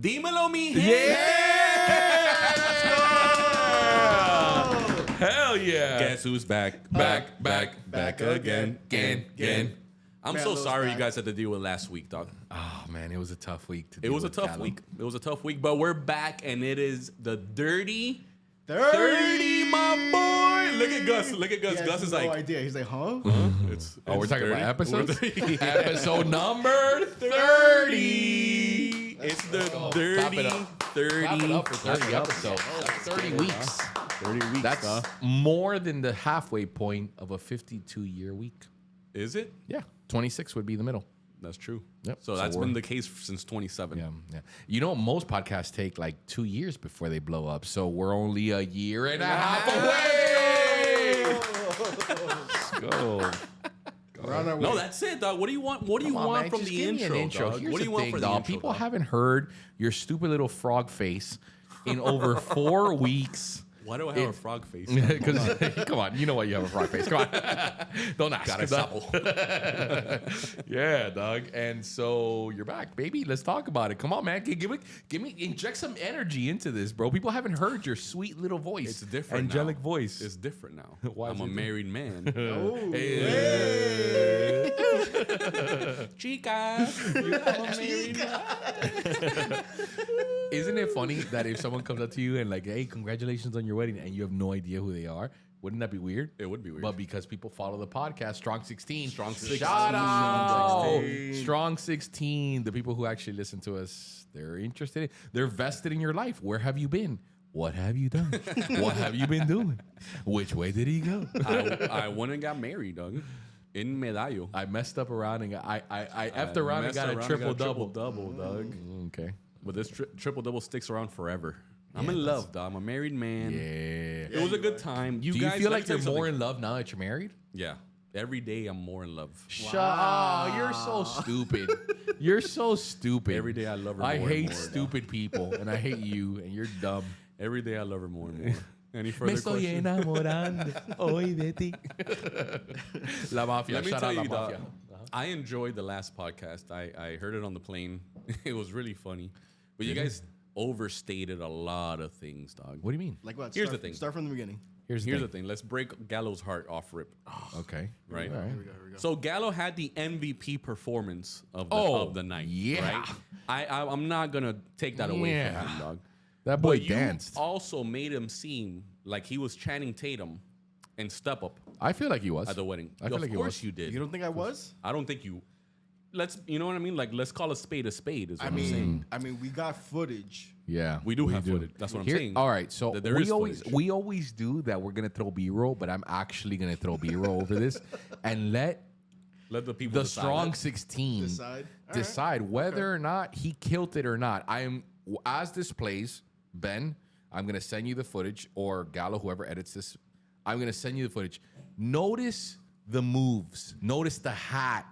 Dímelo, mi gente. Yeah! Hell yeah! Guess who's back again. I'm so Melo's sorry back. you guys had to deal with last week, dog. Oh man, it was a tough week. It was a tough week. It was a tough week, but we're back, and it is the dirty 30, my boy. Look at Gus. Look at Gus. He Gus has is no like, idea. He's like, huh? it's we're talking 30. about episodes. We're- Episode number 30. It's the Clap dirty it up. 30. Clap it up for 30 episodes. 30 weeks. 30 weeks. That's more than the halfway point of a 52-year week. Is it? Yeah, 26 would be the middle. That's true. Yep. So that's been the case since 27. Yeah. You know, most podcasts take like 2 years before they blow up. So we're only a year and a half away. Let's go. We're on our way. No, that's it, dog. What do you want? What do you Come on, want man. from Just the give me an intro, dog? Here's What do the you want thing, for the dog. intro? People dog? haven't heard your stupid little frog face in over 4 weeks. Why do I have a frog face? Because come on, you know why you have a frog face. Come on, don't ask. Gotta dog. Yeah, dog. And so you're back, baby. Let's talk about it. Come on, man. Give me, inject some energy into this, bro. People haven't heard your sweet little voice. It's different. angelic now. voice. It's different now. Why is I'm a it married man. Oh, Chica. Isn't it funny that if someone comes up to you and like, hey, congratulations on your wedding, and you have no idea who they are? Wouldn't that be weird? It would be weird. But because people follow the podcast, Strong 16. Strong 16. Shout out. Strong 16. Strong 16. The people who actually listen to us, they're interested. They're vested in your life. Where have you been? What have you done? What have you been doing? Which way did he go? I went and got married, dog. In Medallo. I messed up around and I effed around and got a triple double. Double, dog. Okay. But this triple double sticks around forever. I'm in love, dog. I'm a married man. Yeah. It was a good time. Do you guys, feel let me like tell you're you more something. in love now that you're married? Yeah. Every day I'm more in love. Shut up. You're so stupid. You're so stupid. Every day I love her I more and hate more, stupid people, and I hate you, and you're dumb. Every day I love her more and more. Any further Me estoy questions? enamorando hoy de ti. La mafia. Let me Shout tell out you, La dog, mafia. I enjoyed the last podcast. I heard it on the plane. It was really funny. But you guys overstated a lot of things, dog. What do you mean? like what? Here's Start- the thing. Start from the beginning. Here's the thing. Let's break Gallo's heart off rip. Okay. Right? All right. Here we go. So Gallo had the MVP performance of the night. yeah. Right? I'm not gonna take that away Yeah. from him, dog. That boy But you danced. also made him seem like he was Channing Tatum and Step Up I feel like he was. at the wedding. I feel of like he course was. you did. You don't think I was? I don't think you. You know what I mean? Like, let's call a spade is what I I'm mean, saying. we got footage. Yeah. We do have footage. That's what I'm Here- saying. All right, so That there is footage. we always do that. We're gonna throw B-roll, but I'm actually gonna throw B-roll over this and let Let the people the decide. strong 16 Decide. All decide whether or not he killed it or not. I am, as this plays, Ben, I'm gonna send you the footage, or Gallo, whoever edits this, I'm gonna send you the footage. Notice the moves. Notice the hat.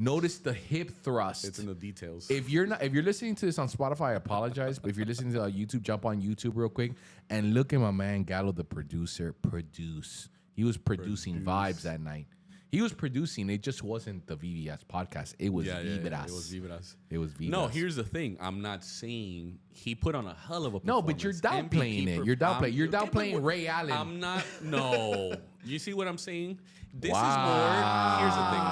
Notice the hip thrust. It's in the details. If you're listening to this on Spotify, I apologize. But if you're listening to YouTube, jump on YouTube real quick and look at my man Gallo, the producer. He was producing vibes that night. He was producing. It just wasn't the VVS podcast. It was VVS. It was Vivas. It was VVS. No, here's the thing. I'm not saying he put on a hell of a performance. No, but you're downplaying it. You're downplaying. You're downplaying Ray Allen. I'm not. No. You see what I'm saying? This Wow. is more. Here's the thing.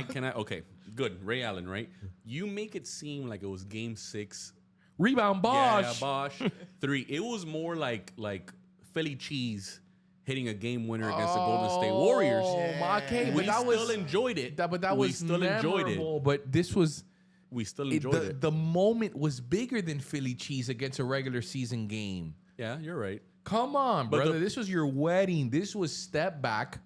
Can I? Okay, good. Ray Allen, right? You make it seem like it was Game 6. Rebound Bosch. Yeah, Bosch. 3. It was more like Philly cheese hitting a game winner against the Golden State Warriors. Oh, my okay, We but that still was enjoyed it. that, but that We was still enjoyed it. memorable. But this was We still enjoyed it. the moment was bigger than Philly cheese against a regular season game. Yeah, you're right. Come on, But brother. This was your wedding. This was step back,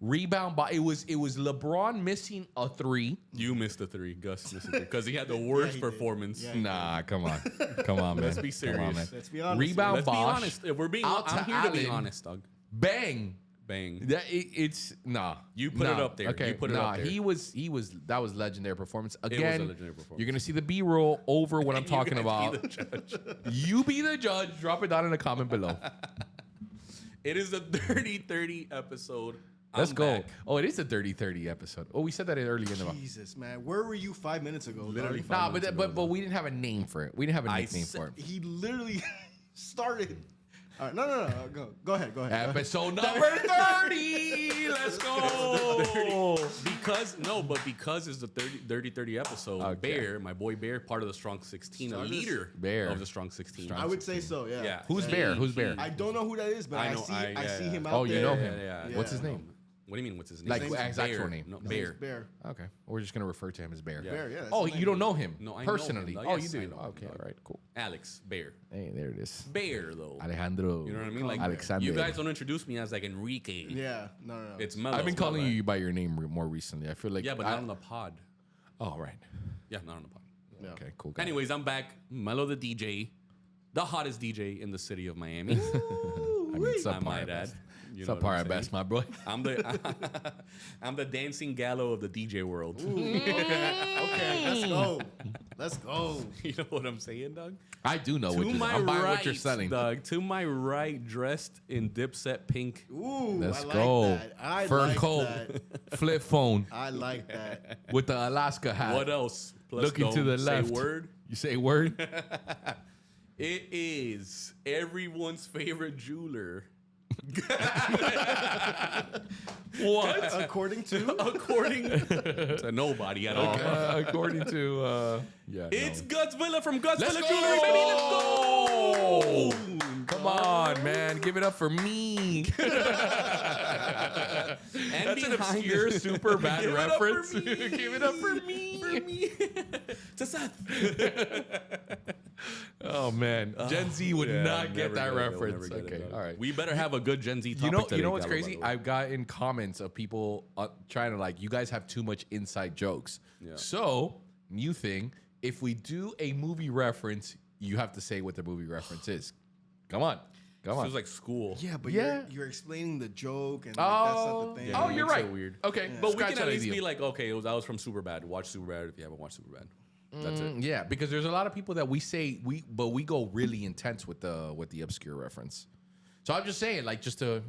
rebound by. It was LeBron missing a 3. You missed a 3. Gus missed a 3 because he had the worst performance. Yeah. Nah, come on, man. Let's be Come on, serious. man. Let's be honest. Rebound Let's be Bosch. honest. If we're being, Out I'm to here to be Allen. honest, Doug. Bang. Bang. It's nah. You put it up there. Okay, You put it up there. He was. That was legendary performance. Again, was a legendary performance. You're gonna see the B-roll over what I'm talking You guys about. be the judge. You be the judge. Drop it down in the comment below. It is the Dirty 30 episode Let's I'm go. back. Oh, it is a dirty 30 episode. Oh, we said that earlier in the Jesus, man. Where were you 5 minutes ago? Literally dog? 5 Nah, minutes but ago, but we didn't have a name for it. We didn't have a I nickname said- for it. He literally started. All right, no. Go ahead. Episode number 30. Let's go. Because it's the 30 episode. Okay. Bear, my boy Bear, part of the Strong 16, a Starters? leader Bear. of the Strong 16. I would say so. Yeah. Yeah. Who's He- Bear? Who's he- Bear? I don't know who that is, but I I, know- see I- I yeah, see yeah. him out Oh, there. you know Yeah, him. yeah. What's his name? What do you mean? What's his name? Like name's his actual Bear. name. No, No, Bear. it's Bear. Okay. We're just gonna refer to him as Bear. Yeah. Bear. Yeah. that's Oh, his you name. don't know him No, I know him, personally. dog. Oh, Yes, you I do. know him, Okay, dog. all right, cool. Alex Bear. Hey, there it is. Bear though. Alejandro. You know what I mean? Like Alexander. you guys don't introduce me as like Enrique. Yeah. No. It's Melo. I've been my calling bad. you by your name more recently. I feel like Yeah, but not on the pod. Oh, right. Yeah, not on the pod. Yeah. Okay, cool. got it. Anyways, I'm back. Melo the DJ, the hottest DJ in the city of Miami. I mean, I subpar might at add. best. You know what Subpar I'm at best, saying? my boy. I'm the dancing gallo of the DJ world. Okay, let's go. You know what I'm saying, Doug? I do know what To you're my I'm buying right, what you're selling. Doug. To my right, dressed in Dipset pink. Ooh, Let's I like go. That. I Fur like coat, that. flip phone I like that. with the Alaska hat. What else? Plus Looking to don't the say left. word. You say word? It is everyone's favorite jeweler. What? According to According to nobody at all. According to yeah. It's Gutsvilla from Gutsvilla Let's Jewelry, go! baby. Let's go! Come on, man. Give it up for me. And That's an behind obscure, it- super bad Give it up for reference. me. Give it up for me. For me. To Seth. Oh man, Gen Z would Yeah, not get never that it. They'll reference. never get it, Okay, dog. all right. We better have a good Gen Z topic You know today, what's Gallo, by crazy? the way. I've gotten comments of people trying to like, you guys have too much inside jokes. Yeah. So, new thing, if we do a movie reference, you have to say what the movie reference is. Come on. Feels like school. yeah, but Yeah. you're explaining the joke and like, that's not the thing. Oh, it you're makes it right. weird. Okay, But we scratch can that at least idea. be like, okay, that was from Superbad. Watch Superbad if you haven't watched Superbad. That's it. Yeah, because there's a lot of people that we say but we go really intense with the obscure reference. So I'm just saying, like, just to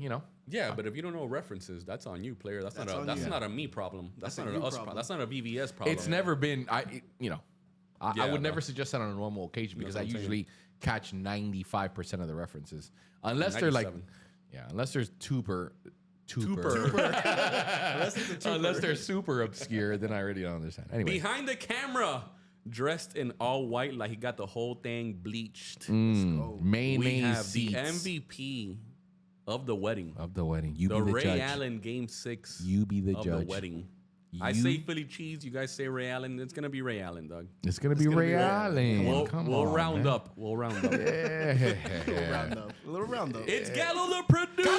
Yeah, but if you don't know references, that's on you, player. That's on not you. a me problem. That's That's not a an you us problem. problem. That's not a VVS problem. it's never been I Yeah, would no. never suggest that on a normal occasion because I what I'm saying. usually catch 95% of the references, unless they're like 97. unless there's tuber. Unless it's a tuber. Unless they're super obscure, then I really don't understand. Anyway, Behind the camera, dressed in all white, like he got the whole thing bleached. mayonnaise We have seats the MVP of the wedding, of the wedding. You the be the Ray judge. Allen Game 6 You be the of judge. the wedding. I You- say Philly cheese. You guys say Ray Allen. It's gonna be Ray Allen, dog. It's gonna be Ray Allen. We'll, Come we'll on, round man. up. We'll round up. round up. A little round up. It's Gallo the producer.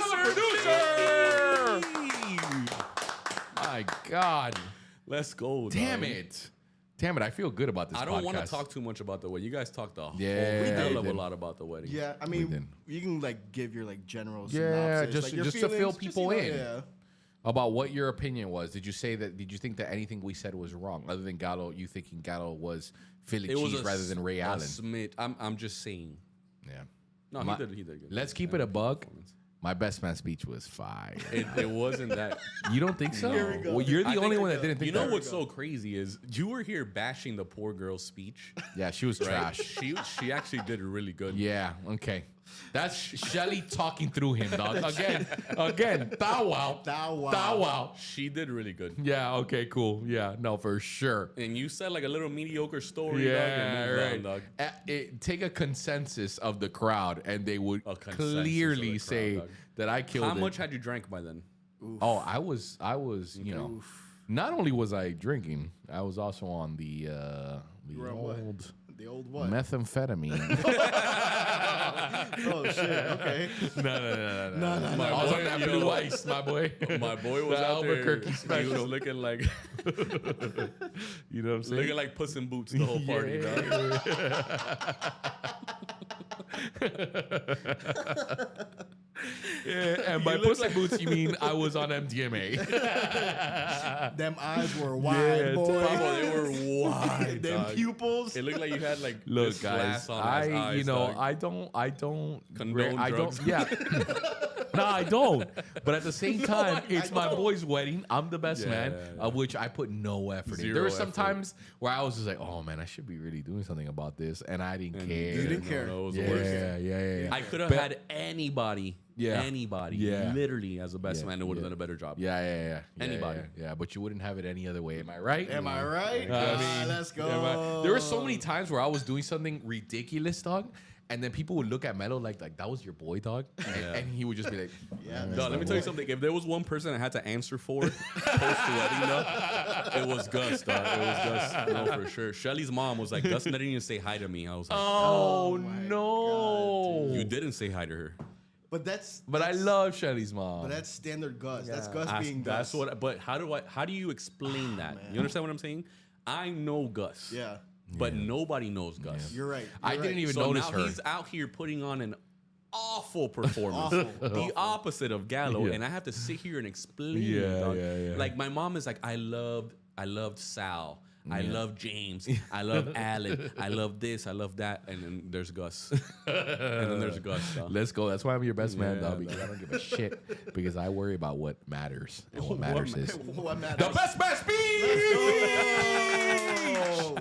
My God. Let's go. Damn dog. it. Damn it. I feel good about this I don't want to podcast. talk too much about the wedding. You guys talked a Yeah, whole hell we of a did. lot about the wedding. Yeah, I didn't. mean, you can like give your like general Yeah, synopsis, just- like, your just to fill feelings, people in. Yeah. About what your opinion was. Did you think that anything we said was wrong, other than Gallo? You thinking Gallo was Philly It was cheese rather than Ray Allen? I'm just saying. Yeah. No, My- he did good. Let's keep it a bug. My best man speech was fire. It wasn't that. You don't think so? Here we go. Well, you're the I only think- one that didn't think You know that. what's so crazy is you were here bashing the poor girl's speech. Yeah, she was Right? trash. She actually did really good. Yeah, okay. That's Shelly talking through him, dog. Again. Thou wow. Thou wow. Thou wow. She did really good. Yeah, okay, cool. Yeah, no, for sure. And you said like a little mediocre story, dog, Yeah, and moved right. on, dog. Take a consensus of the crowd, and they would A consensus of the clearly crowd, say dog. that I killed How it. much had you drank by then? Oh, I was, not only was I drinking, I was also on the were on what? old The old what? methamphetamine. Oh shit. Okay. No. No. I was on that blue ice, my boy. My boy was The out there. Albuquerque He special. was looking like You know what I'm saying? looking like Puss in Boots the whole party, dog. Yeah, and by You look Puss in like- Boots, you mean I was on MDMA. Them eyes were wide, Yeah, boy. Pablo, they were wide, Them dog. pupils. It looked like you had like Look, this glass guys, on his eyes, dog. I don't Condone I drugs. don't, yeah. No, I don't. But at the same time, I it's my don't. boy's wedding. I'm the best Yeah, man, yeah. of which I put no effort in. Zero There were some effort. times where I was just like, oh man, I should be really doing something about this. And I didn't care. You didn't care. No, it was the Yeah, worst. yeah. I could have But- had anybody, Yeah. literally as a best Yeah, man that would have yeah. done a better job. Yeah. Anybody. Yeah, but you wouldn't have it any other way. Am I right? Am I right? Let's go. There were so many times where I was doing something ridiculous, dog, and then people would look at Melo like that was your boy, dog, and he would just be like, Yeah, No, let me tell you something. If there was one person I had to answer for post-wedding, dog, it was Gus, dog. It was Gus. No, for sure. Shelly's mom was like, Gus didn't even say hi to me. I was like, oh my no, you didn't say hi to her. But that's. But I love Shelly's mom. But that's standard Gus. That's Gus That's- being that's Gus. what. But how do you explain that? man. You understand what I'm saying? I know Gus. Yeah, But nobody knows Gus. you're right. I You're didn't right. even So notice now her. he's out here putting on an awful performance. Awful. The opposite of Gallo. Yeah. And I have to sit here and explain Yeah, it, dog. yeah. Like my mom is like, I loved Sal. I love James. I love Alan. I love this. I love that. And then there's Gus. And then there's Gus. Dog. Let's go. That's why I'm your best man, Yeah, dog, because I don't give a shit. Because I worry about what matters. And what matters is What matters? the best man speech! Oh.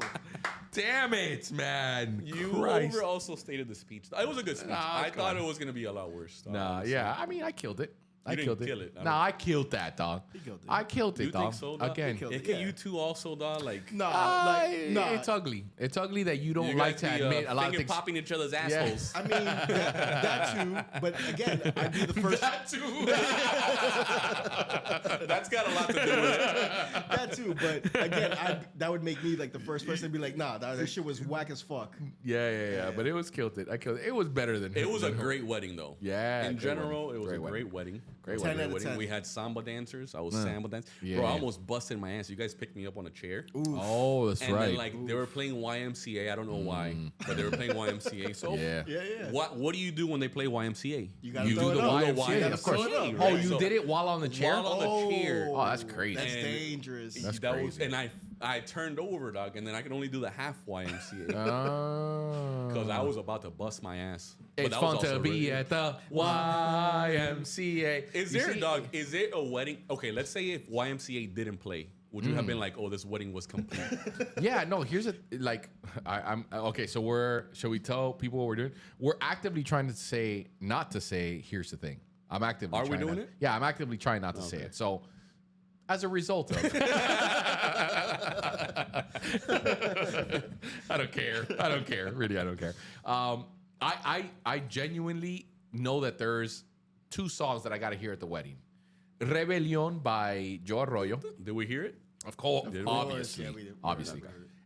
Damn it, man. You Christ. over also stated the speech. It was a good speech. Nah, I come thought on. it was going to be a lot worse. Dog, Nah, honestly. yeah. I mean, I killed it. I didn't killed it. kill it. I Nah, I killed that, dog. killed it. I killed it, You dog. think so, dog? Again, He killed It Yeah. can you two also, dog? Like, it's ugly. It's ugly that you don't you like guys to be, admit a lot of finger things. popping each other's assholes. I mean, that too. But again, I'd be the first. That too. That's got a lot to do with it. That too. But again, that would make me like the first person to be like, nah, that shit was whack as fuck. Yeah. But it was killed it. I killed it. It was better than It was a than her. great wedding, though. Yeah, In great general, wedding. it was Great a wedding. great wedding. Great 10 wedding. out of 10. We had samba dancers. I was samba dancing. Yeah, Bro, I yeah. almost busted my ass. You guys picked me up on a chair. Oh, that's And right. then, like, they were playing YMCA. I don't know why, but they were playing YMCA. So, Yeah. Yeah. what do you do when they play YMCA? You gotta You throw do it the up. YMCA, You gotta of course. throw it up, Oh, right? you So- did it while on the chair? While on the chair. Oh, that's crazy. That's And- dangerous. That's That was, crazy. and I turned over, dog, and then I could only do the half YMCA because I was about to bust my ass. But It's that was fun to also be really- at the YMCA. Is You there, see- dog? Is there a wedding? Okay, let's say if YMCA didn't play, would you have been like, "Oh, this wedding was complete"? Yeah, no. Here's a like. I'm okay. So shall we tell people what we're doing? We're actively trying to say not to say. Here's the thing. I'm actively. Are we trying doing not- it? Yeah, I'm actively trying not to say it. So, as a result of, I don't care. I don't care. Really, I don't care. I genuinely know that there's two songs that I got to hear at the wedding. Rebellion by Joe Arroyo. Did we hear it? Of course, Did we? obviously, Yeah, we did. obviously.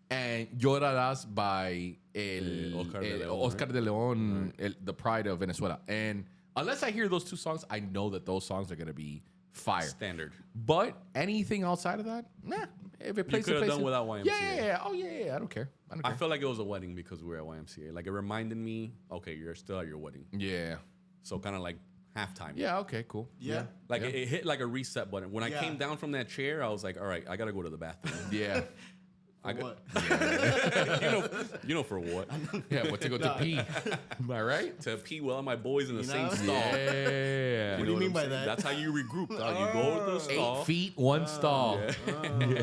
And Llorarás by Oscar de Leon, Oscar de Leon, the pride of Venezuela. And unless I hear those two songs, I know that those songs are going to be fire. Standard. But anything outside of that, nah. If it plays, could it have plays. done without YMCA. Yeah. Oh, yeah. I don't care. I don't I care. felt like it was a wedding because we were at YMCA. Like it reminded me, okay, you're still at your wedding, Yeah. so kind of like halftime. Yeah. Okay. Cool. Yeah. Like Yeah. it hit like a reset button. When I Yeah. came down from that chair, I was like, all right, I gotta go to the bathroom. Yeah. I For got, what? you know for what? Yeah. What to go to pee? Am I right? To pee well my boys in the You same know? stall. Yeah. What do you mean I'm by saying? that? That's how you regroup, dog. You go to the stall. 8 feet, one stall. Yeah.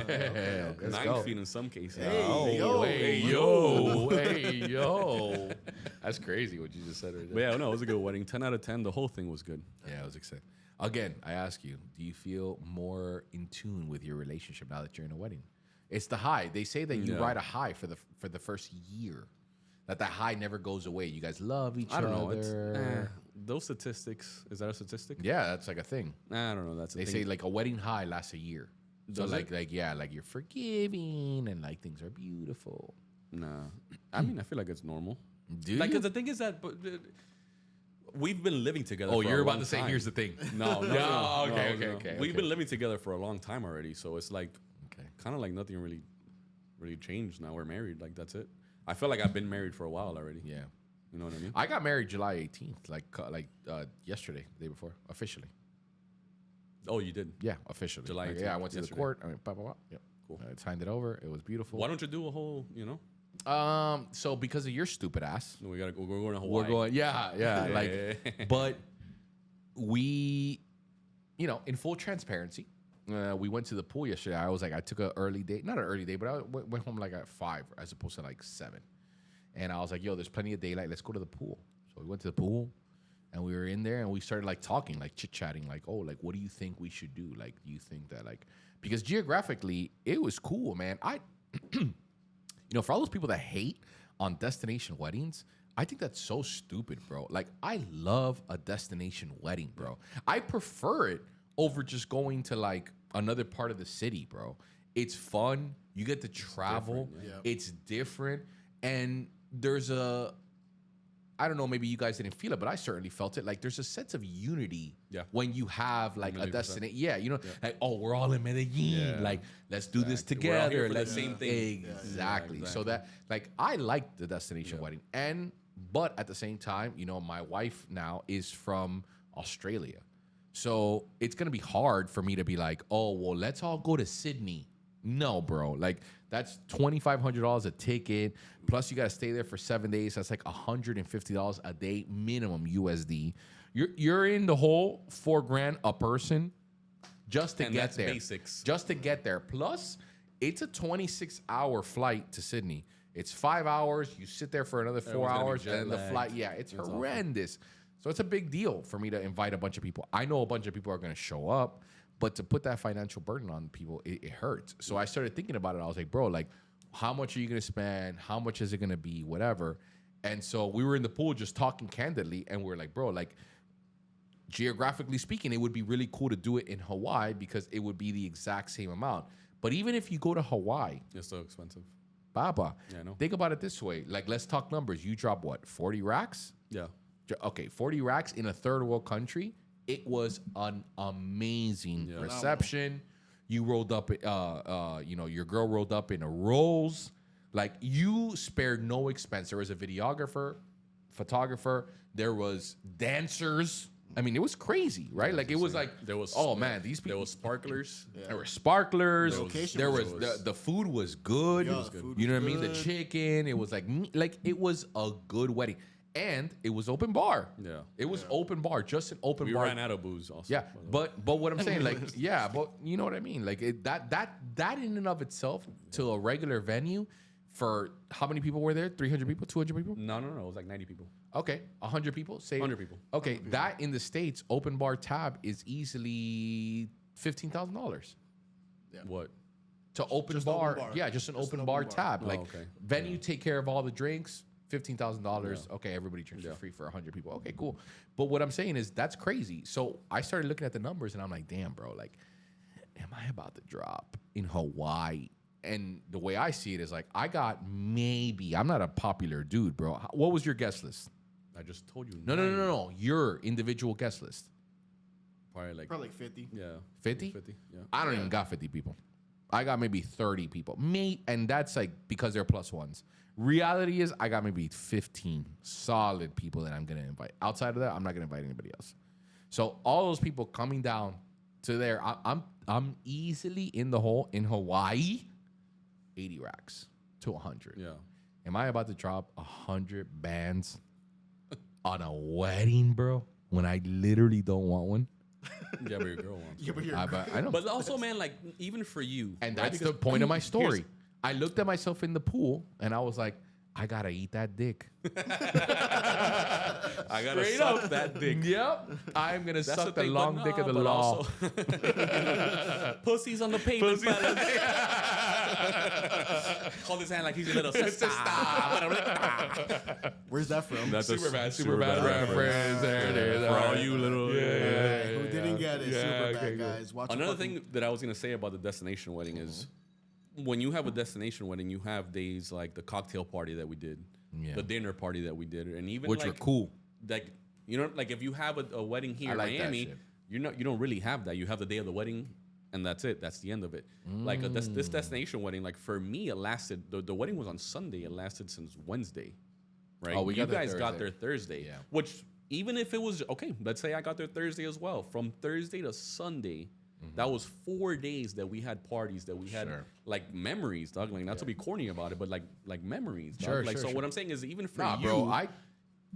Yeah. Let's 9 go. feet in some cases. Hey, Oh, yo. hey, yo, hey, yo. That's crazy what you just said right But there. yeah, no, it was a good wedding. 10 out of 10. The whole thing was good. Yeah, I was excited. Again, I ask you, do you feel more in tune with your relationship now that you're in a wedding? It's the high. They say that you Yeah. ride a high for the first year. That high never goes away. You guys love each I other. don't know. It's, those statistics. Is that a statistic? Yeah, that's like a thing. I don't know. That's a They thing. say like a wedding high lasts a year. So Does it? like you're forgiving and like things are beautiful. Nah. I mean, I feel like it's normal. Do Like, you? 'cause the thing is that we've been living together. Oh, for you're a about long to say time. here's the thing. No, no, No, no, okay, no, okay, no. okay, We've okay. been living together for a long time already, so it's like Okay. kind of like nothing really changed. Now we're married. Like that's it. I feel like I've been married for a while already. Yeah. You know what I mean? I got married July 18th, like yesterday, the day before, officially. Oh, you did. Yeah, officially. July Like, 18th, yeah, I went to the yesterday. court. I mean, blah, blah, blah. Yep. Cool. I signed it over. It was beautiful. Why don't you do a whole? You know, So because of your stupid ass, we're going to Hawaii. we're going. Yeah, Yeah, like, yeah, yeah. but we, in full transparency, we went to the pool yesterday. I was like, I took an early day, not an early day, but I went home like at 5 as opposed to like 7. And I was like, yo, there's plenty of daylight. Let's go to the pool. So we went to the pool and we were in there and we started like talking, like chit-chatting, like, oh, like, what do you think we should do? Like, do you think that like, because geographically it was cool, man. For all those people that hate on destination weddings, I think that's so stupid, bro. Like, I love a destination wedding, bro. I prefer it over just going to like another part of the city, bro. It's fun. You get to travel. It's different. And there's I don't know, maybe you guys didn't feel it, but I certainly felt it. Like, there's a sense of unity when you have like a destination. Like, oh, we're all in Medellin. Yeah. Like, let's do this together. Let's same thing. Exactly. So that, like, I like the destination wedding. But at the same time, my wife now is from Australia. So it's going to be hard for me to be like, oh, well, let's all go to Sydney. No, bro. Like, that's $2,500 a ticket. Plus, you got to stay there for 7 days. That's like $150 a day minimum USD. You're in the whole $4,000 a person just to get there. Basics. Just to get there. Plus, it's a 26-hour flight to Sydney. It's 5 hours. You sit there for another 4 hours, and then the flight. Yeah, it's horrendous. Awful. So it's a big deal for me to invite a bunch of people. I know a bunch of people are going to show up, but to put that financial burden on people, it hurts. So I started thinking about it. I was like, bro, like, how much are you going to spend? How much is it going to be? Whatever. And so we were in the pool just talking candidly, and we were like, bro, like, geographically speaking, it would be really cool to do it in Hawaii because it would be the exact same amount. But even if you go to Hawaii, it's so expensive. Baba, yeah, I know. Think about it this way. Like, let's talk numbers. You drop what, 40 racks? Yeah. Okay, 40 racks in a third world country. It was an amazing reception. You rolled up, your girl rolled up in a Rolls. Like, you spared no expense. There was a videographer, photographer. There was dancers. I mean, it was crazy, right? Yeah, like, it was like, there was, oh man, these people. There was sparklers. Yeah. There were sparklers. The food was good. Yeah, it was good. You know what I mean? The chicken. It was like it was a good wedding. And it was open bar. Yeah. It was open bar, just an open bar. We ran out of booze also. Yeah. But what I'm saying, like, yeah, but you know what I mean? Like, that in and of itself to a regular venue, for how many people were there? 300 people? 200 people? No. It was like 90 people. Okay. 100 people? Say 100 people. Okay. That in the States, open bar tab is easily $15,000. Yeah. What? To open bar. Yeah, just an open bar tab. Oh, like, okay. Venue take care of all the drinks. $15,000. Okay, everybody drinks for free for 100 people. Okay, cool. But what I'm saying is that's crazy. So I started looking at the numbers and I'm like, damn, bro, like, am I about to drop in Hawaii? And the way I see it is like, I'm not a popular dude, bro. What was your guest list? I just told you. No. Your individual guest list. Probably like 50. Yeah. 50? 50, yeah. I don't even got 50 people. I got maybe 30 people. And that's like because they're plus ones. Reality is I got maybe 15 solid people that I'm going to invite. Outside of that, I'm not going to invite anybody else. So all those people coming down to there, I'm easily in the hole in Hawaii, 80 racks to 100. Yeah. Am I about to drop 100 bands on a wedding, bro, when I literally don't want one? Yeah, but your girl wants. Yeah, but I know. But also, man, like, even for you. And that's the point of my story. I looked at myself in the pool and I was like, I gotta eat that dick. I gotta suck that dick. Yep. I'm gonna suck the long dick of the law. Pussies on the pavement. Hold his hand like he's a little sister. Where's that from? That's super bad reference. There. For all you little. Who didn't get it? Super bad, guys. Watch another thing that I was gonna say about the destination wedding is, when you have a destination wedding, you have days like the cocktail party that we did, the dinner party that we did, and even which like, were cool. Like, you know, like if you have a wedding here in Miami, you don't really have that. You have the day of the wedding, and that's it. That's the end of it. Like this destination wedding, like for me, it lasted. The wedding was on Sunday. It lasted since Wednesday, right? Oh, you guys got there Thursday, which even if it was okay, let's say I got there Thursday as well. From Thursday to Sunday. That was 4 days that we had parties, that we had like memories, dog. Like, not to be corny about it, but like memories, dog. What I'm saying is, even for you, bro,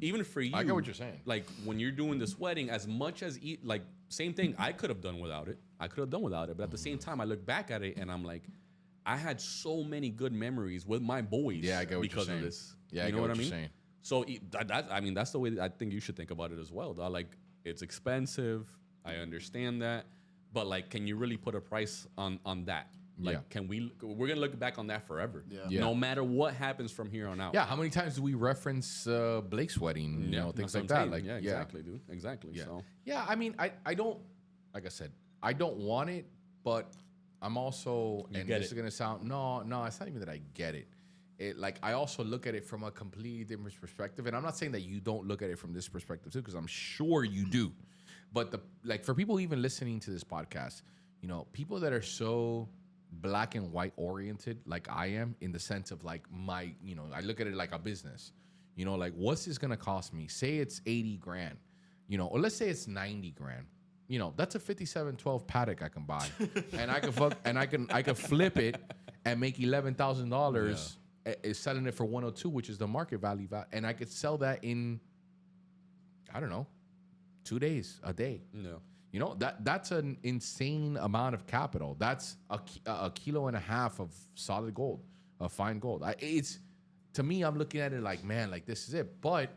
even for you, I get what you're saying. Like when you're doing this wedding, as much as like same thing, I could have done without it. But at the same time, I look back at it and I'm like, I had so many good memories with my boys. Yeah, I get what because you're saying. of this. Yeah, you know what I mean. Saying. So I mean, that's the way that I think you should think about it as well. Dog. Like it's expensive. I understand that, but like, can you really put a price on that? Like, can we're gonna look back on that forever. Yeah. No matter what happens from here on out. Yeah. How many times do we reference Blake's wedding? You know, things like that. Like, yeah, exactly, dude. Exactly. Yeah. So. Yeah. I mean, I don't, like I said, I don't want it, but I'm also, and this is gonna sound no, it's not even that I get it. It like I also look at it from a completely different perspective, and I'm not saying that you don't look at it from this perspective too, because I'm sure you do. But for people even listening to this podcast, you know, people that are so black and white oriented like I am, in the sense of like my, you know, I look at it like a business, you know, like what's this gonna cost me? Say it's 80 grand, you know, or let's say it's 90 grand, you know, that's a 5712 paddock I can buy, and I can flip it and make $11,000 is selling it for 102, which is the market value, and I could sell that in, I don't know, 2 days, a day. No. You know, that's an insane amount of capital. That's a kilo and a half of solid gold, of fine gold. It's, to me, I'm looking at it like, man, like this is it. But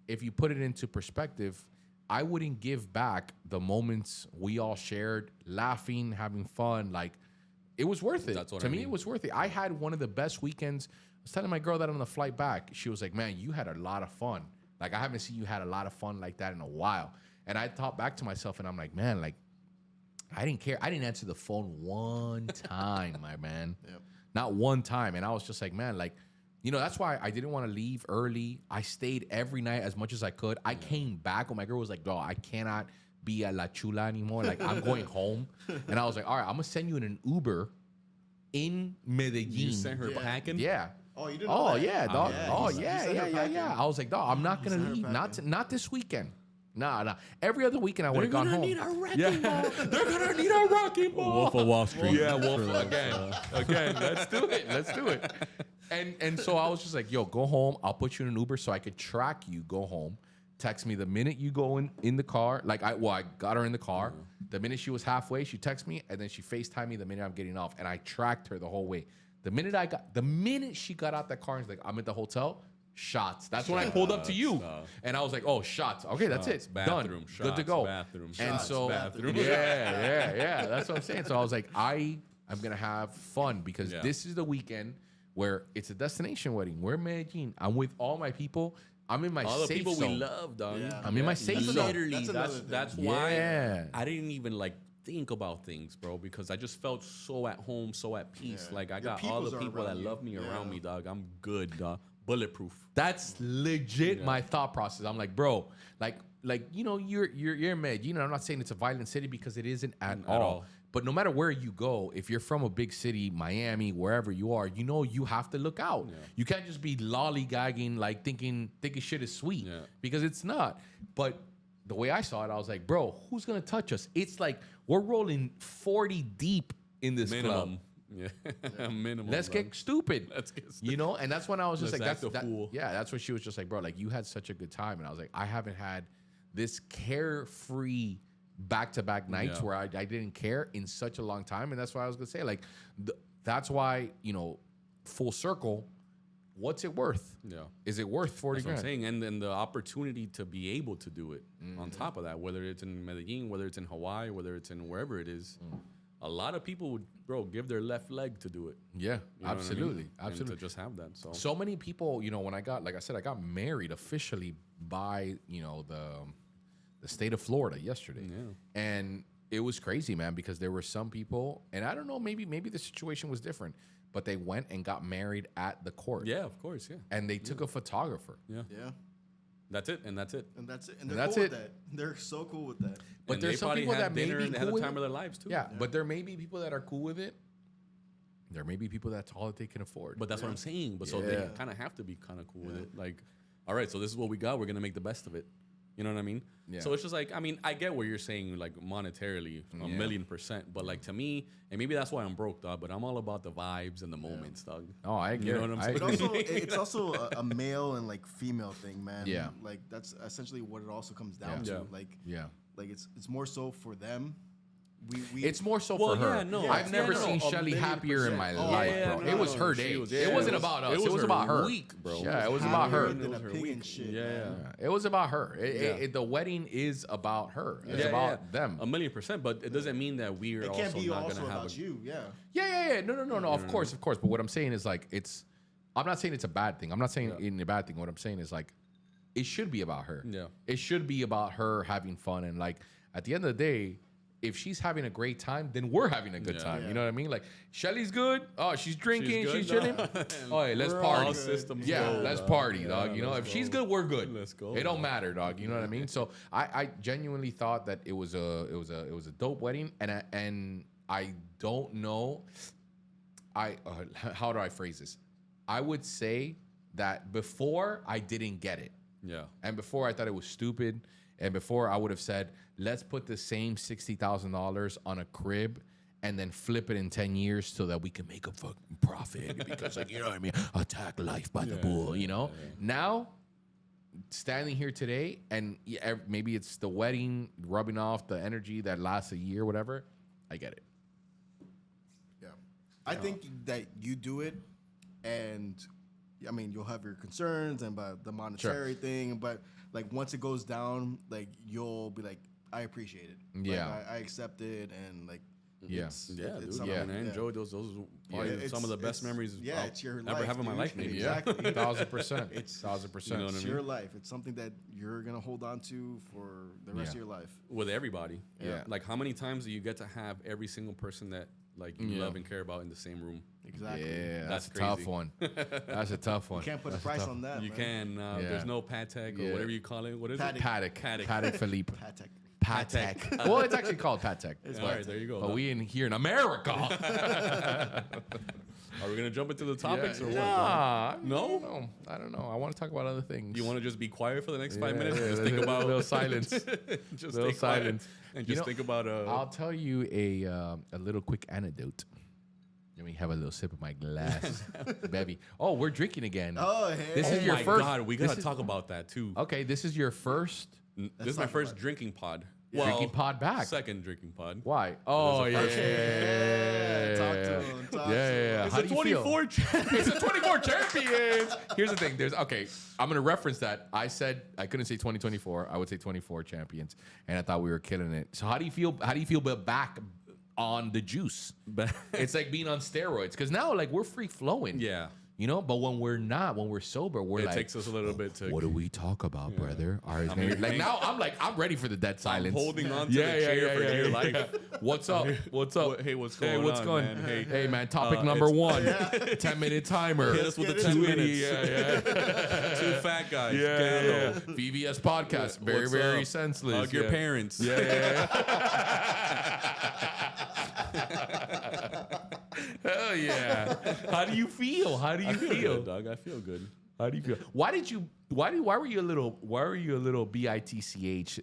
if you put it into perspective, I wouldn't give back the moments we all shared, laughing, having fun. Like, it was worth it. That's what to I me, mean. it was worth it. I had one of the best weekends. I was telling my girl that on the flight back. She was like, man, you had a lot of fun. Like, I haven't seen you had a lot of fun like that in a while. And I thought back to myself, and I'm like, man, like, I didn't care. I didn't answer the phone one time, my man. Yep. Not one time. And I was just like, man, like, you know, that's why I didn't want to leave early. I stayed every night as much as I could. I came back when my girl was like, bro, I cannot be at La Chula anymore. Like, I'm going home. And I was like, all right, I'm going to send you in an Uber in Medellin. You sent her packing? Yeah. Oh, you didn't know that? Yeah, dog. Yeah, Yeah. I was like, dog, I'm not going to leave. Not this weekend. Nah. Every other weekend I would have gone home. They're gonna need a wrecking ball. They're gonna need a wrecking ball. Wolf of Wall Street. Yeah, Wolf again. Let's do it. And so I was just like, yo, go home. I'll put you in an Uber so I could track you. Go home. Text me the minute you go in the car. Like I got her in the car. The minute she was halfway, she texted me, and then she FaceTimed me the minute I'm getting off, and I tracked her the whole way. The minute she got out that car and was like, I'm at the hotel. Shots. That's when I pulled up to you, and I was like, "Oh, shots. Okay, that's it. Bathroom, Done. shots, Good to go." Bathroom, And shots, so, bathroom. yeah. That's what I'm saying. So I was like, I'm gonna have fun because this is the weekend where it's a destination wedding. We're in Medellin. I'm with all my people. I'm in my all the safe people zone. we love, dog. Yeah. I'm in my safe zone. Literally, that's why Yeah. I didn't even like think about things, bro, because I just felt so at home, so at peace. Yeah. Like I Your got all the peoples are people that around love you. me around me, dog. I'm good, dog. Bulletproof. That's legit my thought process. I'm like, bro, like you know, you're in Med. You know, I'm not saying it's a violent city because it isn't at all. But no matter where you go, if you're from a big city, Miami, wherever you are, you know you have to look out. Yeah. You can't just be lollygagging, like thinking shit is sweet because it's not. But the way I saw it, I was like, bro, who's gonna touch us? It's like we're rolling 40 deep in this club. Yeah, minimum. Let's get stupid. Let's get stupid. You know, and that's when I was just like, act a fool. Yeah, that's when she was just like, bro, like you had such a good time, and I was like, I haven't had this carefree back-to-back nights where I didn't care in such a long time, and that's why I was gonna say, like, that's why, you know, full circle. What's it worth? Yeah, is it worth 40 that's grand? what I'm saying, and then the opportunity to be able to do it on top of that, whether it's in Medellin, whether it's in Hawaii, whether it's in wherever it is. A lot of people would, bro, give their left leg to do it. Yeah, you know absolutely, what I mean? absolutely. And to just have that. So many people, you know, when I got married officially by, you know, the state of Florida yesterday, and it was crazy, man, because there were some people, and I don't know, maybe the situation was different, but they went and got married at the court. Yeah, of course, yeah. And they took a photographer. Yeah. That's it, and that's it. And that's it. And they're cool with that. They're so cool with that. But and there's some people that may be and had cool the with time it. of their lives too. Yeah, but there may be people that are cool with it. There may be people that's all that they can afford. But that's what I'm saying. But so they kind of have to be kind of cool with it. Like, all right, so this is what we got. We're gonna make the best of it. You know what I mean? Yeah. So it's just like, I mean, I get what you're saying, like monetarily, a million %. But like to me, and maybe that's why I'm broke, dog. But I'm all about the vibes and the moments, dog. Oh, I get You know what I'm saying? But also, it's also a male and like female thing, man. Yeah. Like that's essentially what it also comes down Yeah. to. Like, Yeah. like it's more so for them. We It's more so Well, for her. yeah, no, I've never yeah, no, seen a Shelly million happier in my percent. Oh, life, yeah, bro. no, It was no, her she day. was- It yeah, wasn't it was- about us. it It was was her about her. week, bro. Yeah, it was about her. Than a Her pig week. and shit. Yeah, man. Yeah, it was about her. Yeah. The wedding is about her. It's Yeah, about them. $1 million %. But it doesn't mean that we are It also can't be not also gonna have about a. you. Yeah. Yeah. No. Of course. But what I'm saying is like I'm not saying it's a bad thing. I'm not saying it's a bad thing. What I'm saying is like it should be about her. Yeah. It should be about her having fun and like at the end of the day, if she's having a great time, then we're having a good time. Yeah. You know what I mean? Like Shelly's good. Oh, she's drinking. good, She's chilling. dog. Oh, hey, let's We're party. all systems Yeah, go, let's dog. party, Yeah, dog. You know, let's if she's go. good, we're good. Let's go, It don't dog. matter, dog. You know what I mean? So I genuinely thought that it was a dope wedding, and I don't know. How do I phrase this? I would say that before I didn't get it. Yeah. And before I thought it was stupid. And before I would have said, let's put the same $60,000 on a crib and then flip it in 10 years so that we can make a fucking profit. Because, like, you know what I mean? Attack life by the bull, you know? Now, standing here today, and maybe it's the wedding rubbing off the energy that lasts a year, whatever, I get it. Yeah. I think that you do it, and I mean, you'll have your concerns and about the monetary thing, but like once it goes down, like you'll be like, I appreciate it. Yeah. Like, I accept it, and like, Yeah. it's, Yeah, it's dude. something- Yeah, man. I enjoyed those. Those are probably It's- some of the best it's- memories yeah, I'll it's your ever life, have in my dude. life, maybe. Exactly. 1,000%. It's 1,000%. You know what I It's mean? your life. It's something that you're gonna hold on to for the rest of your life. With everybody. Yeah. Like, how many times do you get to have every single person that like you Yeah. love and care about in the same room? Exactly. Yeah, that's That's a tough crazy. one. That's a tough one. You can't put That's a price tough- on that. You man. can. Yeah. There's no Patek or Yeah. whatever you call it. What is Patek. it? Patek. Patek. Patek Philippe. Patek. Patek. Well, it's actually called Patek. All right, there you go. But we in here in America. Are we gonna jump into the topics or what? Nah, No? I don't know. I want to talk about other things. You want to just be quiet for the next 5 Yeah, minutes? yeah, And just think about a little silence. just Little stay quiet silence. and You just know, think about I'll tell you a little quick anecdote. Let me have a little sip of my glass, baby. Oh, we're drinking again. Oh, hey. This Oh is your my first. God, we this gotta is- talk about that too. Okay, this is your first This is my talk first about it. drinking pod. drinking pod back. Second drinking pod. Why? Oh, yeah. first. Talk to him. Talk to him. It's How a do you feel? 24. It's a 24 champions. Here's the thing. I'm gonna reference that. I said I couldn't say 2024. I would say 24 champions, and I thought we were killing it. So how do you feel? How do you feel back on the juice? It's like being on steroids because now like we're free flowing. Yeah. You know, but when we're not, when we're sober, we're It like, takes us a little bit to. what do we talk about, brother? I mean, Like now, I'm ready for the dead I'm silence. holding on to the chair for dear life. What's up? What's up? Hey, what's going what's on, going? man? Hey, man. Topic number it's- 1. 10-minute timer. Hit us with the Get 10 into it. minutes. Yeah. Two fat guys. Yeah. Gallo. VVS Podcast. Very, What's very up? senseless. Hug your Yeah. parents. Yeah. Hell yeah. How do you feel? How do you I feel feel? good, dog. I feel good. How do you feel? Why were you a little BITCH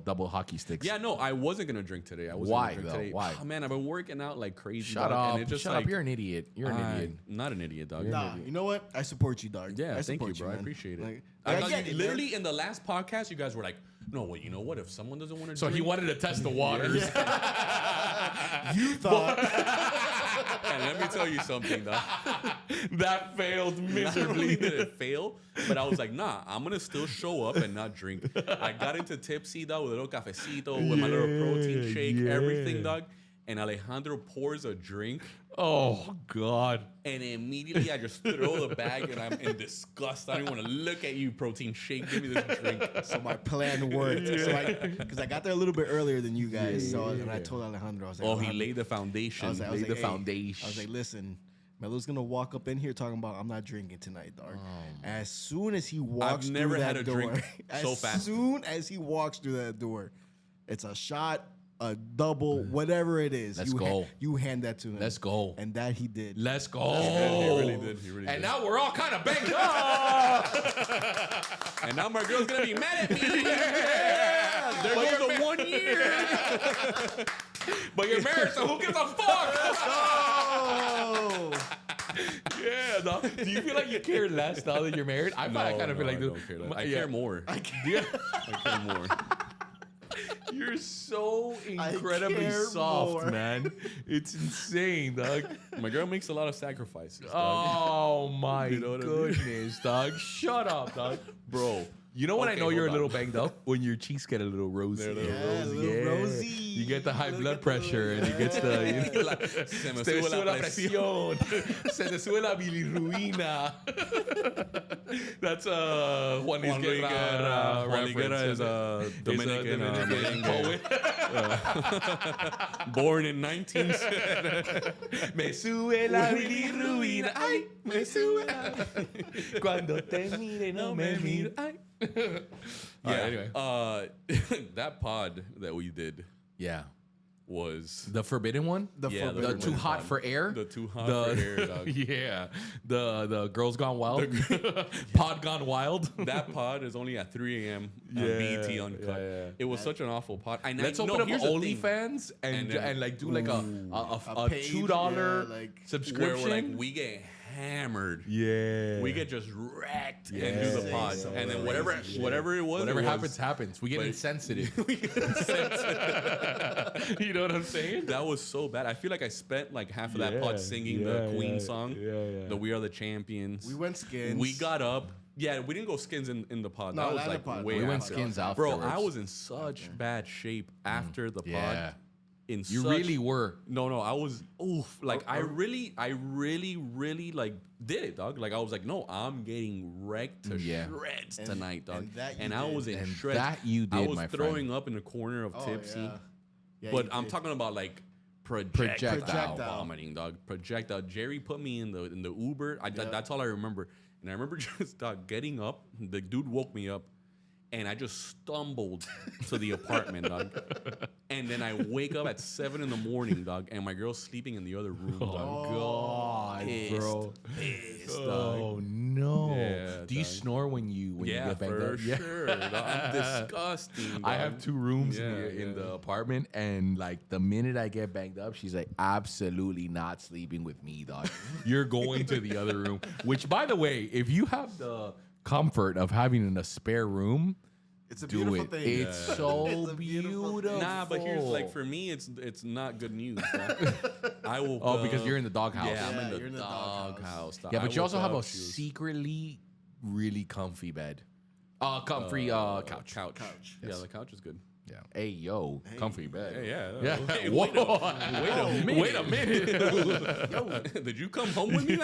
double hockey sticks? Yeah, no, I wasn't gonna drink today. I wasn't Why, gonna drink though? today. Why? Oh, man, I've been working out like crazy. Shut dog, up. And it just Shut like, up. You're an idiot. You're an idiot. I'm not an idiot, dog. Nah, you know what? I support you, dog. Yeah, I thank you, support bro. I man. appreciate it. Like, I I thought get you, it, literally in the last podcast, you guys were like, "No, well, you know what? If someone doesn't want to, So he wanted to test the waters. man. You thought And let me tell you something, dog. That failed Not only did it fail, but I was like, nah, I'm gonna still show up and not drink. I got into tipsy, dog, with a little cafecito, with my little protein shake, everything, dog. And Alejandro pours a drink, Oh God. and immediately I just throw the bag, and I'm in disgust. I don't even want to look at you, protein shake. Give me this drink. so. My plan worked. Because I got there a little bit earlier than you guys. So and I told Alejandro, I was like, Oh, he Alejandro, laid the foundation. I was like, Laid the hey, foundation. I was like, listen, Melo's gonna walk up in here talking about I'm not drinking tonight, dog. As soon as he walks never through had that a door, drink so as fast. soon as he walks through that door, it's a shot, a double, whatever it is. Let's you go. You hand that to him. Let's go. And that he did. Let's go. He really did. He really And did. now we're all kind of banged up. And now my girl's gonna be mad at me. Yeah. There goes the 1 year. But you're married, so who gives a fuck? Oh. Yeah, no. Do you feel like you care less now that you're married? I kind of feel like I don't care. I care more. I care more. You're so incredibly care soft, more. man. It's insane, dog. My girl makes a lot of sacrifices. Dog. Oh my You know what I mean? goodness, dog. Shut up, dog. Bro. You know when I Okay, know you're a hold little on. banged up? When your cheeks get a little rosy. They're a little Yeah, rosy. little rosy. You get the high blood pressure and you get the... You know, Se me se me sube sube la la presión. Se te sube la bilirruina. That's Juan Luis Guerra Juan Luis Guerra is a Dominican poet. born in 19... Me sube la bilirruina. Ay, me sube la... Cuando te mire, no me mire. Ay. Yeah. Anyway. That pod that we did Yeah. was... The forbidden one? The Yeah, forbidden The too one. hot for air? The too hot for air, dog. Yeah. The Girls Gone Wild. Pod Gone Wild. That pod is only at 3 a.m. on Yeah, BET Uncut. yeah. It was such an awful pod. Let's open up here's the thing. OnlyFans and then- like do like a page, $2 yeah, like- subscription. Where we're like, we get hammered. yeah. We get just wrecked and Yeah. do the pod. Some And then crazy whatever shit. whatever it was. Whatever it was. happens, happens. We get But- insensitive. You know what I'm saying? That was so bad. I feel like I spent like half of that Yeah, pod singing yeah, the Queen yeah, song. yeah. The We Are the Champions. We went skins. We got up. Yeah, we didn't go skins in the pod. No, that was not in like the pod. way We went after. skins Bro, afterwards. I was in such bad shape after the pod. Yeah. In You such, really were. No, I was oof. Like I really like did it, dog. Like I was like, no, I'm getting wrecked to Yeah. shreds tonight, dog. and that you And I did. was in And shreds. that you I did, was my throwing up in the corner of Oh, tipsy. yeah. Yeah, But you I'm did. talking about like Projectile. projectile vomiting, dog. Projectile. Jerry put me in the Uber. That's all I remember. And I remember just getting up. The dude woke me up, and I just stumbled to the apartment, dog. And then I wake up at 7 a.m, dog, and my girl's sleeping in the other room, dog. God, Pissed, bro. Pissed, dog. Oh no! Yeah, Do you dog. snore when you Yeah, get banged for up? sure. Dog. I'm disgusting. I dog. have 2 rooms Yeah, in yeah. the apartment, and like the minute I get banged up, she's like, "Absolutely not sleeping with me, dog. You're going to the other room." Which, by the way, if you have the comfort of having a spare room, It's a do beautiful it. thing. It's so It's a beautiful thing. beautiful. Nah, but here's like for me, it's not good news. dog. I will. Oh, because you're in the doghouse. Yeah, I'm Yeah, in you're the in the doghouse. doghouse. dog. Yeah, I but you also woke have a up, she was- secretly really comfy bed. Comfy couch. Couch. Couch, Yeah, yes. the couch is good. Yeah. Hey, yo, comfy bed. Yeah. Yeah. Hey, Whoa. wait a minute. Did you come home with me?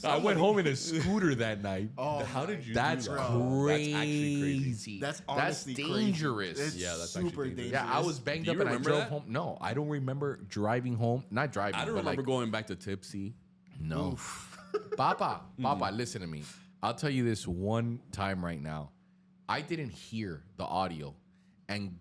I went home in a scooter that night. Oh, How did you? That's do that? crazy. That's actually crazy. That's honestly crazy. dangerous. It's Yeah, that's actually super dangerous. dangerous. Yeah, I was banged Do up you and I remember drove that? home. No, I don't remember driving home. Not driving. I don't but remember like, going back to tipsy. No. Papa, listen to me. I'll tell you this one time right now. I didn't hear the audio. And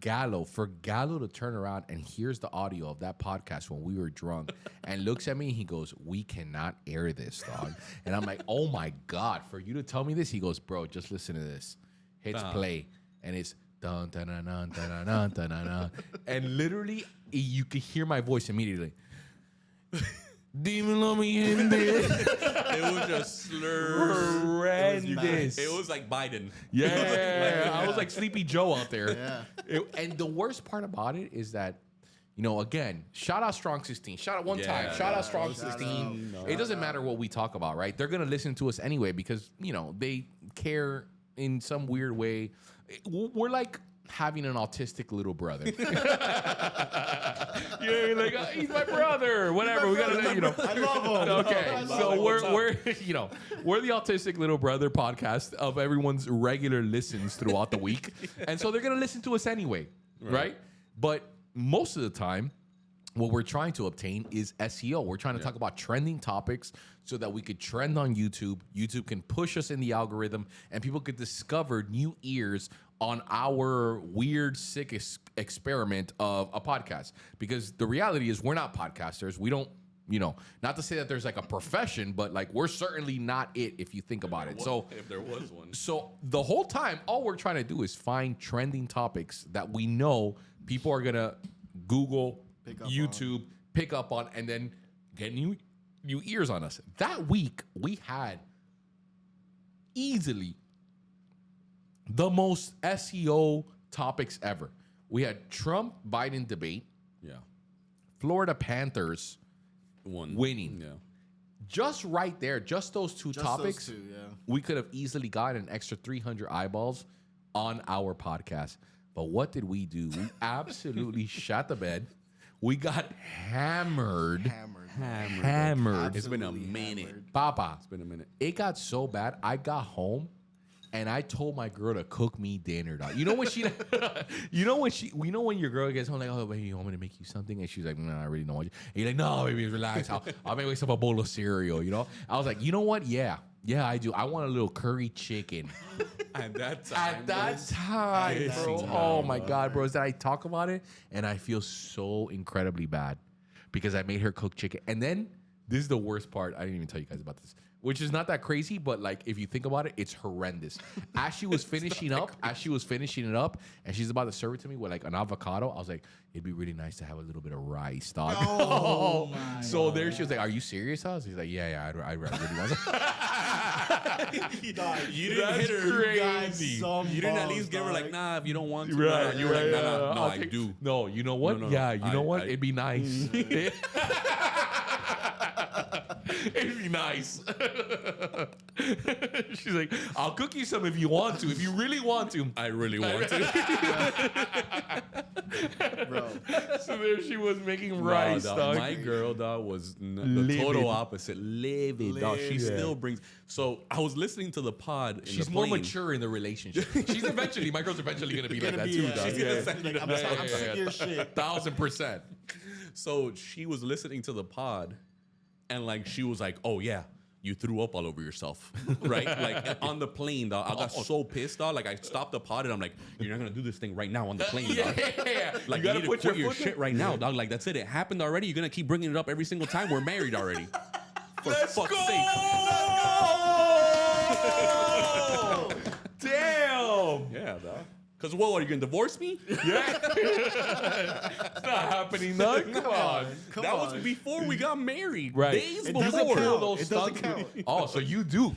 for Gallo to turn around and hears the audio of that podcast when we were drunk and looks at me and he goes, "We cannot air this, dog." And I'm like, "Oh my God, for you to tell me this?" He goes, "Bro, just listen to this." Hits play and it's dun dun dun dun dun dun dun dun dun dun. And literally you could hear my voice immediately. Dímelo, mi gente. It was just slurs. Horrendous. It was like Biden. Yeah, I was like Sleepy Joe out there. Yeah. And the worst part about it is that, again, shout out Strong 16. Shout out one time. Yeah. Shout out Strong Shout 16. out. It doesn't matter what we talk about, right? They're going to listen to us anyway because, they care in some weird way. We're like having an autistic little brother. Yeah, like, he's my brother. Whatever. We got to, I love him. Okay, I love so him. we're we're the Autistic Little Brother podcast of everyone's regular listens throughout the week, and so they're gonna listen to us anyway, right? But most of the time, what we're trying to obtain is SEO. We're trying to talk about trending topics so that we could trend on YouTube. YouTube can push us in the algorithm, and people could discover new ears on our weird, sick experiment of a podcast. Because the reality is we're not podcasters. We don't not to say that there's like a profession, but like we're certainly not it if you think about it. So if there was one. So the whole time, all we're trying to do is find trending topics that we know people are gonna Google, YouTube, pick up on, and then get new ears on us. That week, we had easily the most SEO topics ever. We had Trump-Biden debate. Yeah. Florida Panthers winning. Yeah. Just right there, just those two topics, we could have easily gotten an extra 300 eyeballs on our podcast. But what did we do? We absolutely shot the bed. We got hammered. It's been a minute. Papa. It's been a minute. It got so bad, I got home and I told my girl to cook me dinner, dog. You know when when your girl gets home, like, oh, baby, you want me to make you something? And she's like, no, I really don't want you. And you're like, no, baby, relax. I'll make myself a bowl of cereal, I was like, you know what? Yeah, I do. I want a little curry chicken. At that time, bro. Oh my God, bro. Is that I talk about it and I feel so incredibly bad because I made her cook chicken. And then this is the worst part. I didn't even tell you guys about this, which is not that crazy, but like if you think about it, it's horrendous. As she was finishing it up, and she's about to serve it to me with like an avocado, I was like, it'd be really nice to have a little bit of rice, dog. Oh, so there she was like, are you serious, huh? She's like, yeah, I really want You didn't hit her crazy. You didn't at least give her like, nah, if you don't want to. Right, you were like, yeah. no, I do. No, you know what? No, yeah, you know what? It'd be nice. It'd be nice. She's like, I'll cook you some if you want to. If you really want to. I really want to. Bro. So there she was making rice, dog. My girl, dog, was the total opposite. Livid, dog. She still brings. So I was listening to the pod. She's more mature in the relationship. My girl's eventually going to be like that too, dog. She's going to send you to I'm sick of your shit. 1,000%. So she was listening to the pod. And like she was like, "Oh yeah, you threw up all over yourself, right?" Like on the plane, dog. I got so pissed, dog. Like I stopped the pod and I'm like, "You're not gonna do this thing right now on the plane, dog. Like you need to quit your shit right now, dog. Like that's it. It happened already. You're gonna keep bringing it up every single time. We're married already. For fuck's sake." Damn. Yeah, dog. Because what, are you going to divorce me? Yeah. It's not happening, dog. Come on. That was before we got married. Right. Days It before. doesn't count. Those It doesn't stunts. count. Oh, so you do.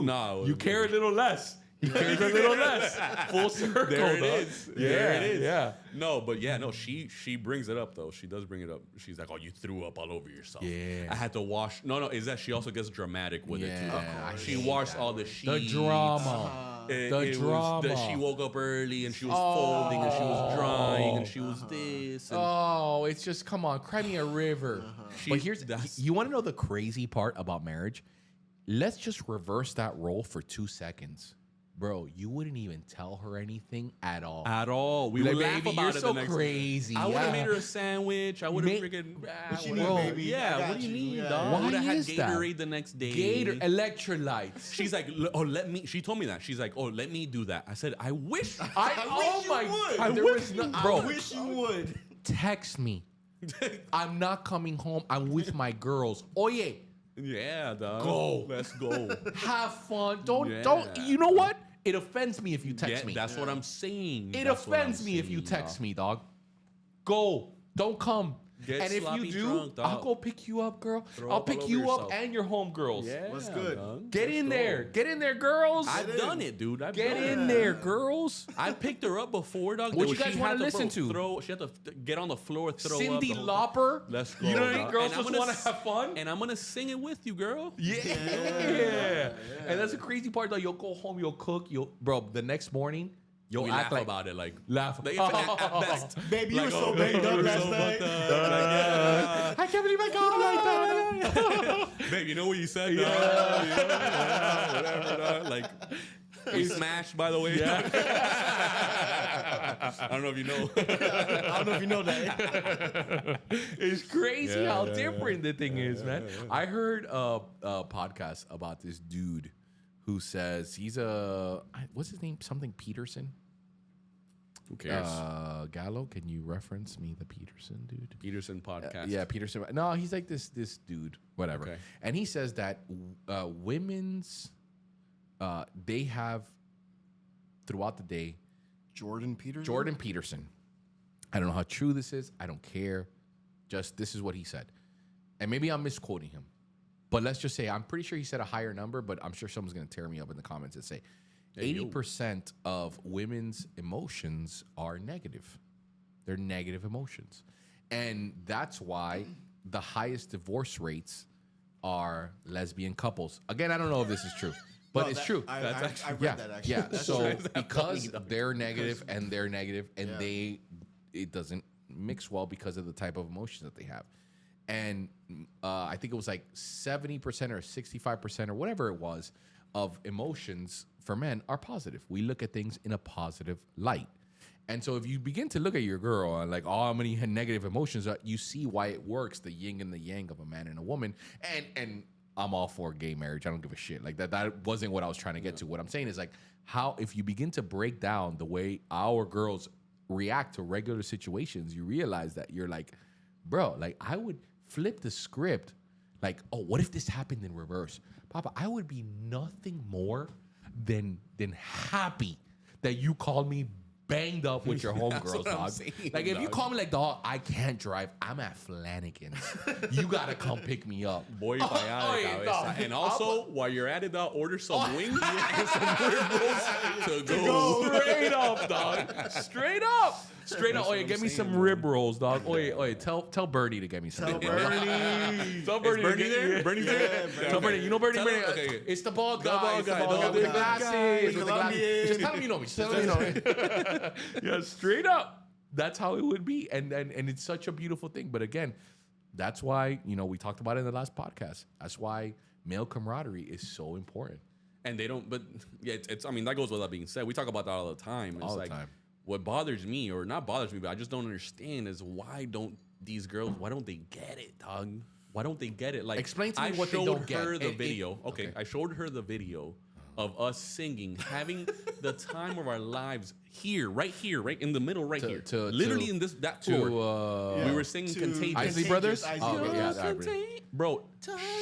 No. You care a little less. He cares a little less. Full circle, There it dog. is. Yeah, There it is. Yeah. No, but yeah, no, she brings it up, though. She does bring it up. She's like, oh, you threw up all over yourself. Yeah. I had to wash. No, is that she also gets dramatic with it, too. Yeah. She washed all the sheets. The drama. The drama. She woke up early and she was folding and she was drying and she was this. And Oh, it's just, come on, cry me a river. But you want to know the crazy part about marriage? Let's just reverse that role for 2 seconds. Bro, you wouldn't even tell her anything at all. At all. We would laugh about you're it so the next crazy. I would have made her a sandwich. I would have freaking. What you need, bro, baby? Yeah, I what do you got you. need, Yeah, dog? yeah. Why would have Why had is that? Gatorade the next day. Gator, electrolytes. She's like, oh, let me. She told me that. She's like, oh, let me do that. I said, I wish. I wish you would. I wish, bro. I wish you would. Text me. I'm not coming home. I'm with my girls. Oye, Yeah, dog. Go. Let's go. have fun. Don't. Yeah. You know what? It offends me if you text me. That's what I'm saying. It That's what offends I'm me if you saying, text dog. me, dog. Go. Don't come. Get and if sloppy you do, drunk, dog. I'll go pick you up, girl. Throw I'll up pick all you over up yourself. and your homegirls. Yeah, What's good? dog. Get Let's in go. there. Get in there, girls. I've done it, dude. Get in there, girls. I picked her up before, dog. What you She guys had wanna listen to? She had to get on the floor, throw Cindy up. the whole- Lauper. Let's go. You know what I mean? dog. Girls And I'm just gonna want to have fun. And I'm gonna sing it with you, girl. Yeah. And that's the crazy part, though. You'll go home, you'll cook, bro. The next morning, you'll We act laugh like about it, like laugh. Like, at best. Baby, you Like, were so oh, banged up we were last so night. fucked up. Like, yeah. I can't believe I got him like that. Babe, you know what you said? Dog? Whatever, dog. Like, we smashed, by the way. I don't know if you know. I don't know if you know that. It's crazy Yeah, how yeah, different the thing is, man. I heard a podcast about this dude who says he's what's his name? Something Peterson. Who cares? Gallo, can you reference me the Peterson dude? Peterson podcast. Yeah, Peterson. No, he's like this dude, whatever. Okay. And he says that women's, they have throughout the day. Jordan Peterson. I don't know how true this is. I don't care. Just this is what he said. And maybe I'm misquoting him. But let's just say, I'm pretty sure he said a higher number, but I'm sure someone's going to tear me up in the comments and say 80% of women's emotions are negative. They're negative emotions. And that's why the highest divorce rates are lesbian couples. Again, I don't know if this is true, but it's true. I read that actually. Yeah. That's So true. because they're negative and they're negative and it doesn't mix well because of the type of emotions that they have. And I think it was like 70% or 65% or whatever it was of emotions for men are positive. We look at things in a positive light. And so if you begin to look at your girl and like, oh, how many negative emotions, you see why it works, the yin and the yang of a man and a woman. And I'm all for gay marriage. I don't give a shit. Like that wasn't what I was trying to get to. What I'm saying is like how if you begin to break down the way our girls react to regular situations, you realize that you're like, bro, like I would flip the script. Like, oh, what if this happened in reverse? Papa, I would be nothing more than happy that you called me banged up with your homegirls, dog. Like, if you call me like, dog, I can't drive. I'm at Flanagan's. You gotta come pick me up. Boy, and also, while you're at it, dog, order some wings and some rib rolls to go. Straight up, dog. Straight up. Straight up. Oh, yeah, get me some rib rolls, dog. Oh, yeah, tell Bernie to get me some. Tell Bernie. Tell Bernie. Is Bernie there? Bernie's there? Tell Bernie. You know Bernie? Tell him, Bernie. okay. It's the bald guy. It's the guy. bald guy with the Guy, glasses. With the glasses. Colombian. Just tell him you know me. Just tell him you know me. Yeah, straight up. That's how it would be. And it's such a beautiful thing. But again, that's why, we talked about it in the last podcast. That's why male camaraderie is so important. And they don't, but yeah, it's I mean, that goes without being said. We talk about that all the time. It's All the like, time. what bothers me, or not bothers me, but I just don't understand is why don't these girls, why don't they get it, dog? Why don't they get it? Like, Explain to me I what they don't get. showed her the It- video. Okay, I showed her the video of us singing, having the time of our lives right in the middle, literally in that floor. We were singing Contagious. Isley Brothers? Isley Oh, okay, Brothers. yeah, I agree. Bro,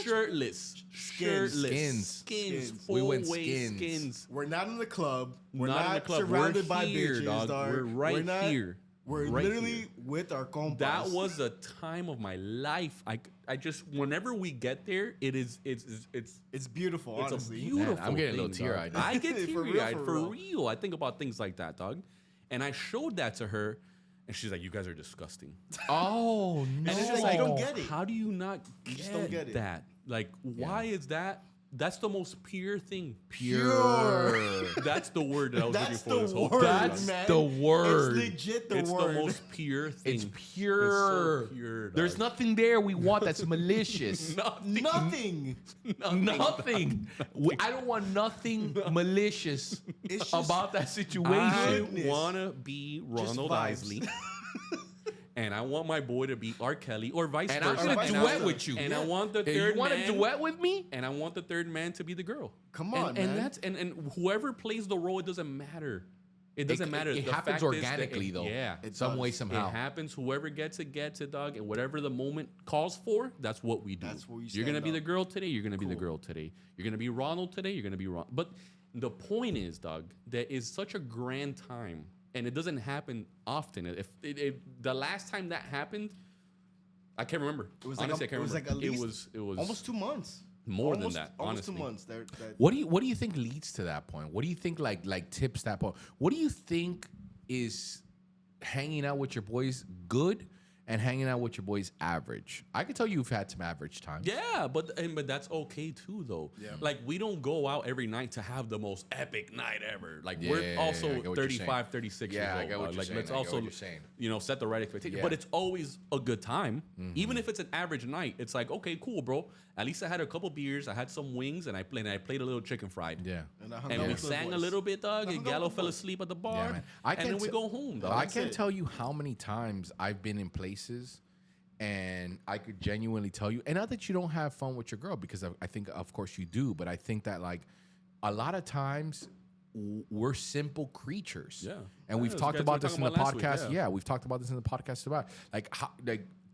shirtless. Skins. Full We went waist skins. We're not in the club. We're Not not, in the club. surrounded We're by here, bitches, dog. We're right here. We're Right literally here. with our compas. That was a time of my life. I just whenever we get there, it's beautiful, it's honestly. a beautiful. Man, I'm getting a little thing, teary-eyed. dog. I get For real, teary-eyed for for real. real. I think about things like that, dog. And I showed that to her, and she's like, "You guys are disgusting." Oh, no. And it's just like, you don't get it. How do you not just don't get it. that? Like, why is that? That's the most pure thing. Pure. That's the word that I was looking That's for the this whole word, time. That's man. the word. It's legit the It's word. the most pure thing. It's pure. It's so pure, dog. There's nothing there we want that's malicious. Nothing. Nothing. I don't want nothing malicious It's just- about that I situation. Goodness. want to be Ronald vibes. Isley. And I want my boy to be R. Kelly or vice And versa. I'm gonna And duet I- with you. And I want the Hey, third you want man. to duet with me? And I want the third man to be the girl. Come on, and man. that's and whoever plays the role, it doesn't matter. It doesn't matter. It The happens fact is that organically, though. Yeah. It Some does. way, It somehow. happens. Whoever gets it, dog. And whatever the moment calls for, that's what we do. That's where you You're gonna stand be the up. girl today. You're gonna be the girl today. You're gonna be Ronald today. You're gonna be Ron. But the point is, dog, that is such a grand time, and it doesn't happen often. If the last time that happened, I can't remember. It was Honestly, like I can't remember. at least it was almost 2 months. more Almost- than that. Almost Honestly, 2 months. That What do you think leads to that point? What do you think like tips that point? What do you think is hanging out with your boys good and hanging out with your boys average? I can tell you've had some average times. Yeah, but that's okay too, though. Yeah. Like, we don't go out every night to have the most epic night ever. Like, Yeah, we're also I get what you're 35, saying. 36 Yeah, years I old. get what dog. you're Like, saying. let's I get also, what you're saying. set the right expectation. Yeah. But it's always a good time. Even if it's an average night, it's like, okay, cool, bro. At least I had a couple beers, I had some wings, and I played a little chicken fried. Yeah. and I hung And out we with the sang a boys. little bit, dog, I and hung out Gallo with the fell boys. asleep at the bar. man. And then we go home, dog. I That's can't it. tell you how many times I've been in places and I could genuinely tell you, and not that you don't have fun with your girl, because I think, of course, you do, but I think that, like, a lot of times we're simple creatures. Yeah. And we've talked about this in the podcast. Yeah, we've talked about this in the podcast about like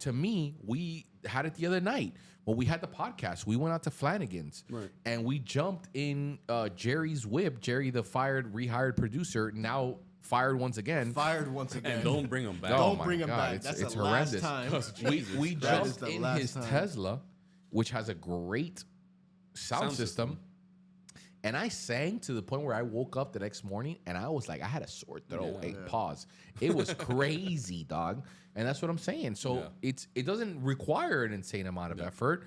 to me, we had it the other night when we had the podcast. We went out to Flanagan's and we jumped in Jerry's whip. Jerry, the rehired producer, now fired once again. And don't bring him back. Don't bring him back. That's the horrendous. last time. We jumped in his Tesla, which has a great sound system. And I sang to the point where I woke up the next morning and I was like, I had a sore throat. Pause. It was crazy, dog. And that's what I'm saying. So it doesn't require an insane amount of effort,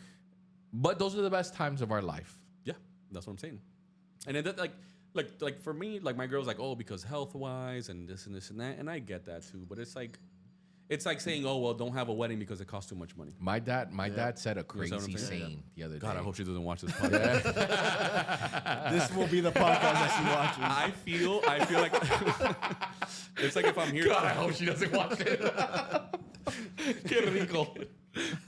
but those are the best times of our life. Yeah, that's what I'm saying. And it, like for me, like my girl's like, oh, because health wise and this and that, and I get that too. But it's like saying, oh well, don't have a wedding because it costs too much money. My dad said a crazy saying the other day. God, I hope she doesn't watch this podcast. This will be the podcast that she watches. I feel like it's like if I'm here. God, I hope she doesn't watch it. Qué rico.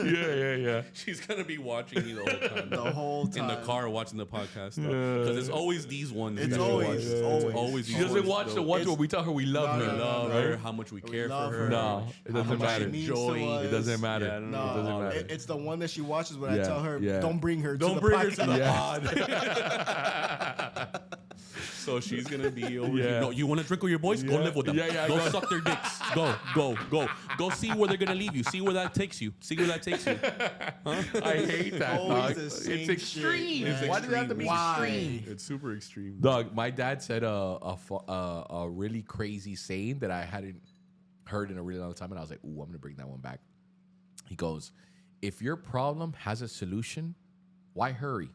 Yeah. She's gonna be watching me the whole time. The whole time. In the car watching the podcast. Because it's always these ones. It's always. She doesn't watch the ones where we tell her we love her. We love her, how much we care for her. No, it doesn't matter. It doesn't matter. Yeah, it doesn't matter. It's the one that she watches when I tell her, don't bring her to the pod. So she's gonna be over here. No, you want to drink with your boys? Go live with them. Go suck their dicks. Go see where they're gonna leave you. See where that takes you. Huh? I hate that. Dog. It's extreme. Why does it have to be extreme? It's super extreme. Dog, my dad said a really crazy saying that I hadn't heard in a really long time, and I was like, ooh, I'm gonna bring that one back. He goes, if your problem has a solution, why hurry?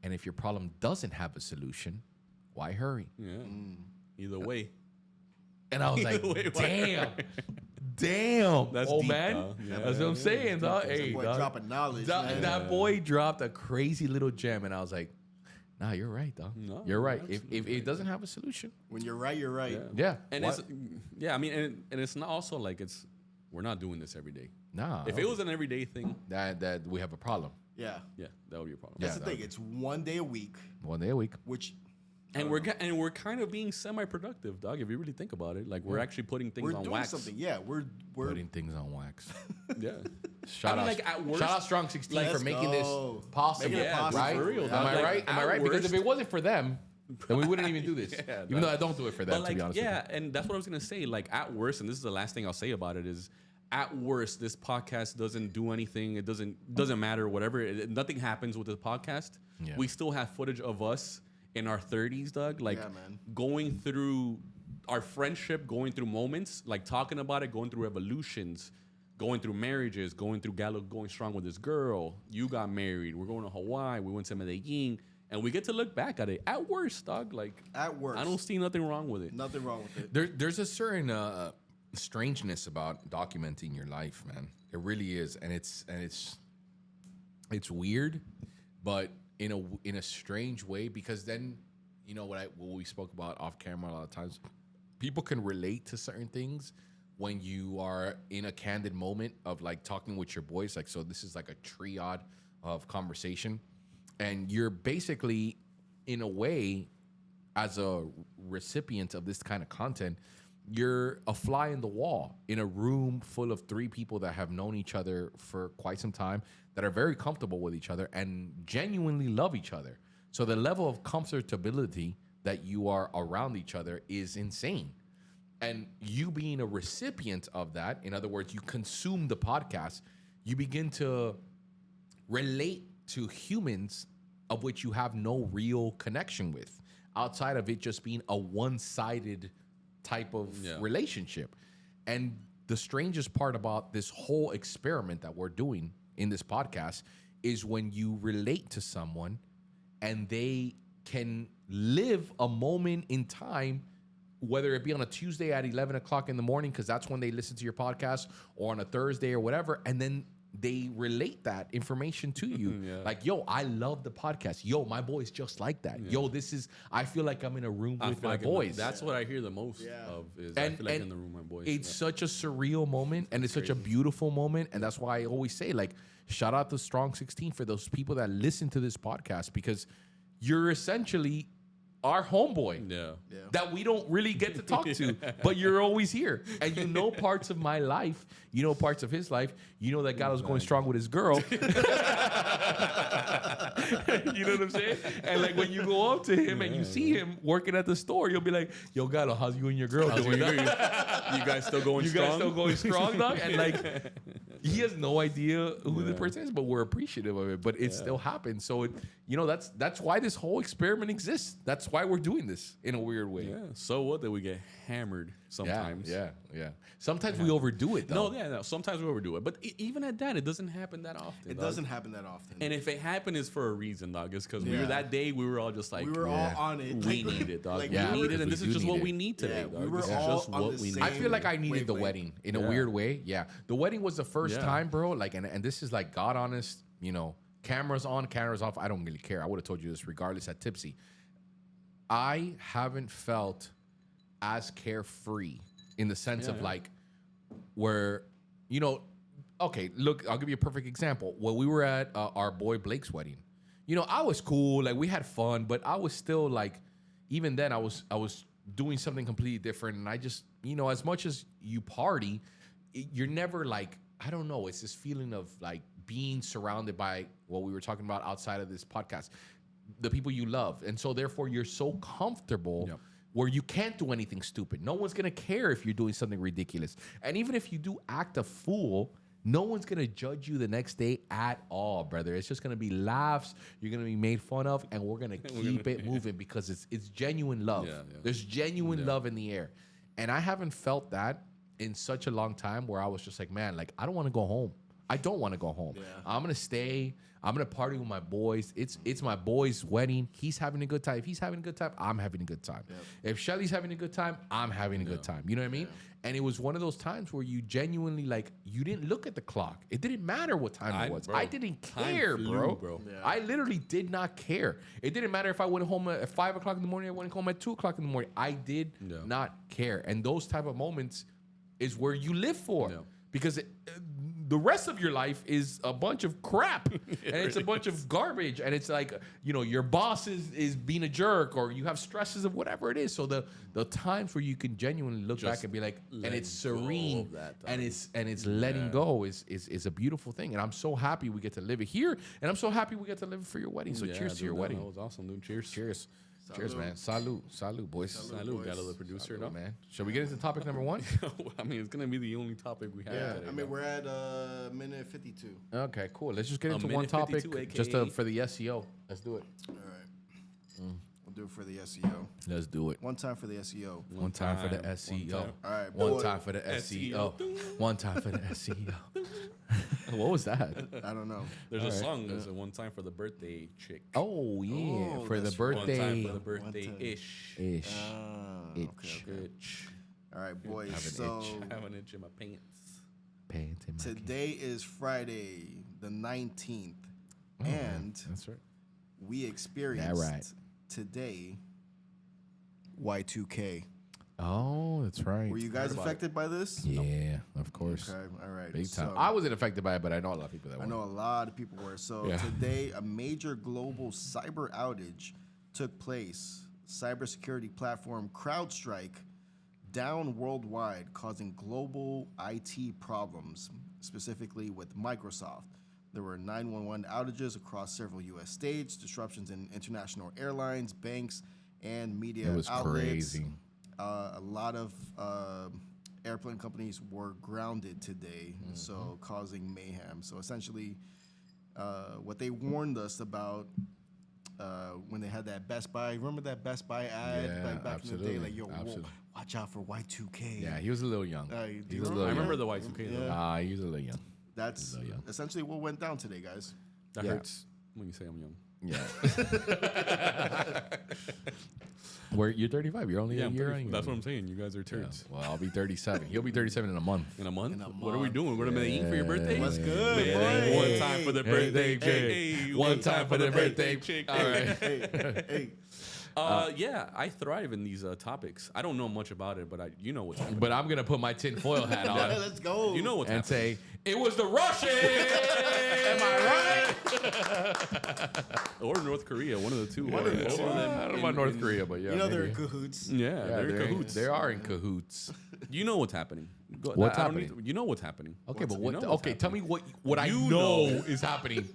And if your problem doesn't have a solution, why hurry? Yeah. Either way. And I was like, damn. That's old deep, man. That's what I'm saying, dog. Hey, boy dog. dropping knowledge. That boy dropped a crazy little gem, and I was like, nah, you're right, dog. No, you're right. If it doesn't have a solution. When you're right, you're right. Yeah. And I mean, and it's not also like we're not doing this every day. Nah. If it was an everyday thing, that we have a problem. Yeah. That would be a problem. That's the thing. It's 1 day a week. 1 day a week. Which. And we're kind of being semi-productive, dog. If you really think about it, like we're actually putting things on wax. Something. Yeah, we're putting things on wax. Yeah. Shout out Strong 16 for making this possible. Making it possible. Right? For real, Am I right? Am I right? Because if it wasn't for them, then we wouldn't even do this. Even though I don't do it for them, to be honest with you. And that's what I was gonna say. Like at worst, and this is the last thing I'll say about it is, at worst, this podcast doesn't do anything. It doesn't matter. Whatever. Nothing happens with this podcast. Yeah. We still have footage of us in our 30s, Doug, like going through our friendship, going through moments, like talking about it, going through evolutions, going through marriages, going through Gallo going strong with this girl. You got married. We're going to Hawaii. We went to Medellin. And we get to look back at it. At worst, dog, like at worst, I don't see nothing wrong with it. Nothing wrong with it. There's a certain strangeness about documenting your life, man. It really is, and it's weird, but in a strange way, because then what we spoke about off camera a lot of times, people can relate to certain things when you are in a candid moment of like talking with your boys. Like, so this is like a triad of conversation, and you're basically, in a way, as a recipient of this kind of content, you're a fly in the wall in a room full of 3 people that have known each other for quite some time, that are very comfortable with each other and genuinely love each other. So the level of comfortability that you are around each other is insane. And you being a recipient of that, in other words, you consume the podcast, you begin to relate to humans of which you have no real connection with, outside of it just being a one-sided type of relationship. And the strangest part about this whole experiment that we're doing in this podcast is when you relate to someone and they can live a moment in time, whether it be on a Tuesday at 11 o'clock in the morning, because that's when they listen to your podcast, or on a Thursday or whatever, and then they relate that information to you. Like, yo, I love the podcast. Yo, my boy's just like that. Yo, I feel like I'm in a room with my boys. That's what I hear the most of is I feel like in the room with my boys. It's such a surreal moment, and it's such a beautiful moment. And that's why I always say, like, shout out to Strong 16 for those people that listen to this podcast, because you're essentially our homeboy. Yeah. That we don't really get to talk to, but you're always here. And you know parts of my life, you know parts of his life, you know that Gallo's going strong with his girl. You know what I'm saying? And like when you go up to him and you see him working at the store, you'll be like, yo, Gallo, how's you and your girl doing? You guys still going strong? You guys still going strong, dog? And like, he has no idea who the person is, but we're appreciative of it. But it still happens. So, that's why this whole experiment exists. That's why we're doing this in a weird way. Yeah. So what? That we get hammered sometimes. Yeah. Sometimes we overdo it, though. No. Sometimes we overdo it. But even at that, it doesn't happen that often. It doesn't happen that often. And if it happened, it's for a reason, dog. It's because we were that day, we were all just like, we were all on it. We need it, dog. Like, we need it, and this is just what we need Yeah, today, dog. we were This is all just on what the we same- need. I feel like I needed the Wait. wedding in a weird way. Yeah. The wedding was the first Yeah. time, bro. Like, and this is like, God honest, cameras on, cameras off. I don't really care. I would have told you this regardless at Tipsy. I haven't felt as carefree in the sense of like where, okay, look, I'll give you a perfect example. When we were at our boy Blake's wedding, I was cool. Like we had fun, but I was still like, even then I was doing something completely different. And I just, as much as you party, you're never like, I don't know. It's this feeling of like being surrounded by what we were talking about outside of this podcast, the people you love. And so therefore you're so comfortable where you can't do anything stupid. No one's going to care if you're doing something ridiculous. And even if you do act a fool, no one's going to judge you the next day at all, brother. It's just going to be laughs. You're going to be made fun of, and we're going to keep it moving because it's genuine love. There's genuine love in the air. And I haven't felt that in such a long time where I was just like, man, like, I don't want to go home. I don't want to go home. I'm going to stay. I'm going to party with my boys. It's my boy's wedding. He's having a good time. If he's having a good time, I'm having a good time. If Shelly's having a good time, I'm having a good time. You know what I mean? And it was one of those times where you genuinely, like, you didn't look at the clock. It didn't matter what time it was. I didn't care, bro. Yeah. I literally did not care. It didn't matter if I went home at 5 o'clock in the morning, I went home at 2 o'clock in the morning. I did not care. And those type of moments is where you live for. Because the rest of your life is a bunch of crap and it's a bunch of garbage. And it's like, your boss is being a jerk or you have stresses of whatever it is. So the times where you can genuinely look back and be like, and it's serene and it's letting go is a beautiful thing. And I'm so happy we get to live it here. And I'm so happy we get to live it for your wedding. So cheers to your wedding. That was awesome, dude. Cheers. Cheers. Cheers, man. Salud, boys. Salud, Gallo, the producer. Salud, man. Shall we get into topic number 1? I mean, it's gonna be the only topic we have today. I mean, we're at minute 52. Okay, cool. Let's just get into one minute topic 52, just AKA. for the SEO. Let's do it. All right. We'll do it for the SEO. Let's do it. One time for the SEO. One time for the SEO. time. All right. One boy. time for the SEO. One time for the SEO. What was that? I don't know. There's a song. There's a one time for the birthday chick. Oh yeah, Oh, for the that's One birthday. time for the birthday ish. Ish. Okay. Itch. All right, boys. Have an So I have an itch in my pants. Pants in my today is Friday, the 19th, and That's right. we experienced right. today Y2K. Oh, that's right. Were you guys affected by this? Yeah, of course. Okay. All right. Big time. So, I wasn't affected by it, but I know a lot of people that I were. know a lot of people were. So Yeah. today, a major global cyber outage took place. Cybersecurity platform CrowdStrike down worldwide, causing global IT problems, specifically with Microsoft. There were 911 outages across several U.S. states, disruptions in international airlines, banks, and media It was outlets. crazy. A lot of airplane companies were grounded today, so causing mayhem. So essentially, what they warned us about when they had that Best Buy, remember that Best Buy ad Yeah, like back in the day? absolutely, Like, yo, whoa, absolutely. watch out for Y2K. Yeah, he was a little young. Do He you was a remember? little I remember young. the Y2K. though. Yeah. He was a little young. That's So young. essentially what went down today, guys. That Yeah. hurts when you say I'm young. Yeah. You're 35. You're only a year younger. That's what I'm saying. You guys are turds. Well, I'll be 37. He'll be 37 in a month. In a month? In a What are we month. doing? We're gonna eat for your birthday? What's good, Man, boy? one time for the birthday Hey, chick. one time for the birthday chick. All right. Hey. Yeah, I thrive in these topics. I don't know much about it, but you know what's happening. But I'm gonna put my tinfoil hat on. Let's go. You know what's and happening. say it was the Russians. Am I right? Or North Korea, one of the two. One of the two. I don't know about North Korea, but yeah, You know they're maybe. in cahoots. Yeah, they're in cahoots. They are in cahoots. You know what's happening. What's I don't happening? you know what's happening. Okay, but You what? know what's Okay, tell me happening. what I You know know. is happening.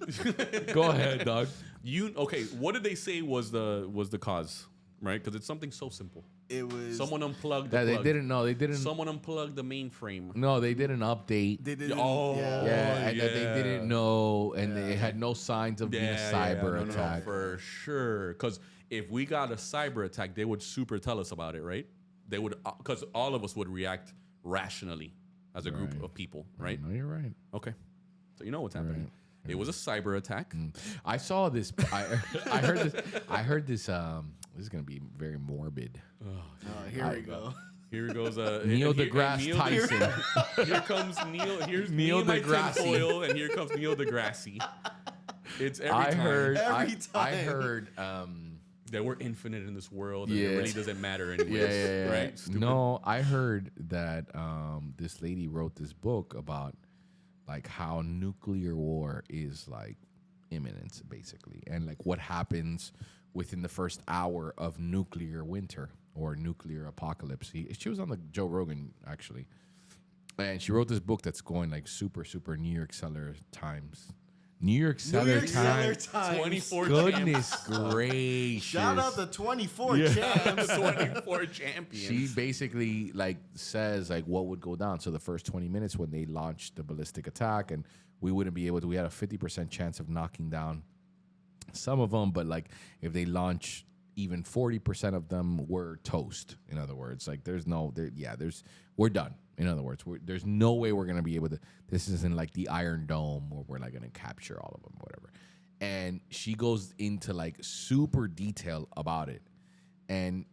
Go ahead, dog. Okay? What did they say was the cause? Right, because it's something so simple. It was Someone unplugged the That they plug. didn't know. They didn't. Someone unplugged the mainframe. No, they didn't update. They didn't. Oh, Yeah, and that they yeah. didn't know, and they had no signs of being a cyber No, attack. for sure. Because if we got a cyber attack, they would super tell us about it, right? They would, because all of us would react rationally as a group Right. of people, right? No, you're right. Okay, so you know what's happening. It was a cyber attack. I saw this. I heard this. I heard this. This is gonna be very morbid. Oh, here we go. Here goes Neil here- deGrasse Neil Tyson. Here comes Neil. Here's Neil Neil deGrasse. tinfoil, and here comes Neil deGrasse. It's every I time. heard. Every I time. heard. that we're infinite in this world, and Yeah. it really doesn't matter anyways. Yeah. Right? Stupid. No, I heard that this lady wrote this book about like how nuclear war is like imminent, basically, and like what happens within the first hour of nuclear winter or nuclear apocalypse. She was on the Joe Rogan actually, and she wrote this book that's going like super New York Seller Times. New York Seller Times. 24 Goodness gracious! Shout out the 24 champs. 24 champions. She basically like says like what would go down. So the first 20 minutes when they launched the ballistic attack, and we wouldn't be able to. We had a 50% chance of knocking down some of them, but like if they launch even 40% of them, we're toast. In other words, like we're done. In other words, there's no way we're gonna be able to. This isn't like the Iron Dome where we're like gonna capture all of them, whatever. And she goes into like super detail about it. And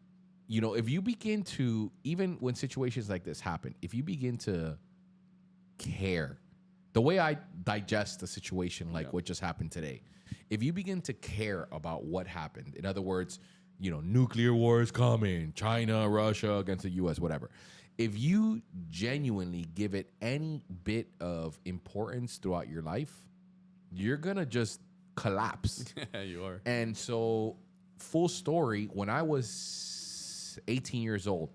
you know, if you begin to, even when situations like this happen, if you begin to care, the way I digest a situation like what just happened today, if you begin to care about what happened, in other words, you know, nuclear war is coming, China, Russia against the U.S., whatever. If you genuinely give it any bit of importance throughout your life, you're gonna just collapse. Yeah, you are. And so, full story, when I was 18 years old,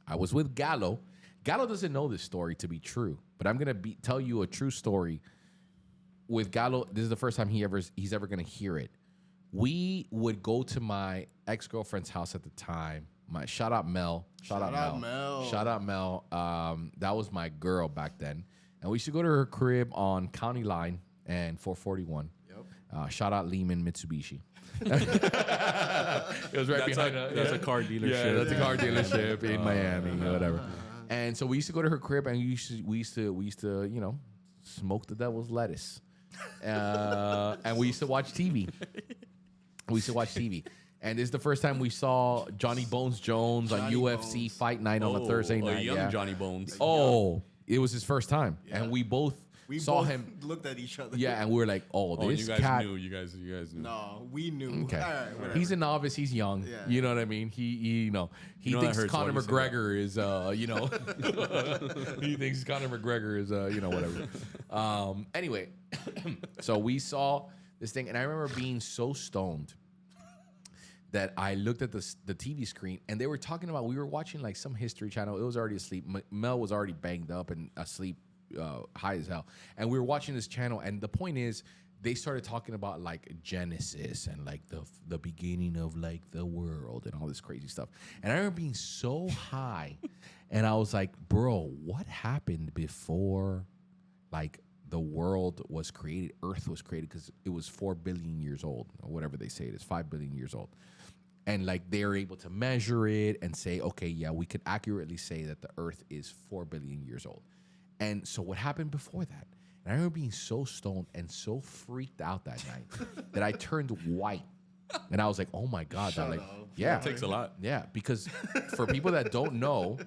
I was with Gallo. Gallo doesn't know this story to be true, but I'm going to tell you a true story. With Gallo, this is the first time he's ever going to hear it. We would go to my ex-girlfriend's house at the time. Shout out Mel. Shout out Mel. That was my girl back then. And we used to go to her crib on County Line and 441. Shout out Lehman Mitsubishi. It was right behind us. That's a car dealership. Yeah, that's a car dealership in Miami or whatever. And so we used to go to her crib, and we used to you know, smoke the devil's lettuce, and we used to watch TV. And this is the first time we saw Johnny Bones Jones on UFC Bones. Fight Night on a Thursday night. A young Johnny Bones. Oh, it was his first time, and we both saw both him. looked at each other. Yeah, and we were like, "Oh, Oh, this you guys cat." knew. You guys knew. No, we knew. Okay, All right, whatever. he's a novice. He's young. Yeah. You know what I mean. He you know, he You know that thinks hurts Conor when you say McGregor is you know, he thinks Conor McGregor is you know, whatever. Anyway, so we saw this thing, and I remember being so stoned that I looked at the TV screen, and they were talking about, we were watching like some History Channel. It was already asleep. Mel was already banged up and asleep, high as hell. And we were watching this channel, and the point is, they started talking about like Genesis and like the beginning of like the world and all this crazy stuff. And I remember being so high, and I was like, bro, what happened before like the world was created, Earth was created? Because it was 4 billion years old, or whatever they say it is, 5 billion years old. And like they're able to measure it and say, okay, yeah, we could accurately say that the Earth is 4 billion years old. And so what happened before that? And I remember being so stoned and so freaked out that night that I turned white. And I was like, oh my God. Shut like, up. yeah. It takes a lot. Yeah, because for people that don't know,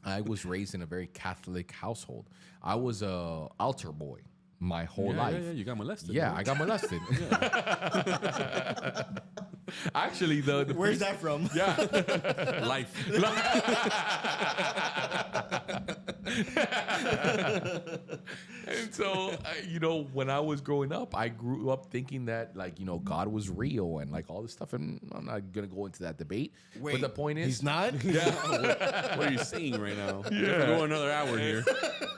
I was raised in a very Catholic household. I was a altar boy my whole life. Yeah, you got molested. Yeah, right? I got molested. Actually, the Where's that from? Yeah. Life. And so, when I was growing up, I grew up thinking that, like, God was real and like all this stuff. And I'm not going to go into that debate. Wait, but the point is, he's not? Yeah. What are you saying right now? Yeah. Go another hour here.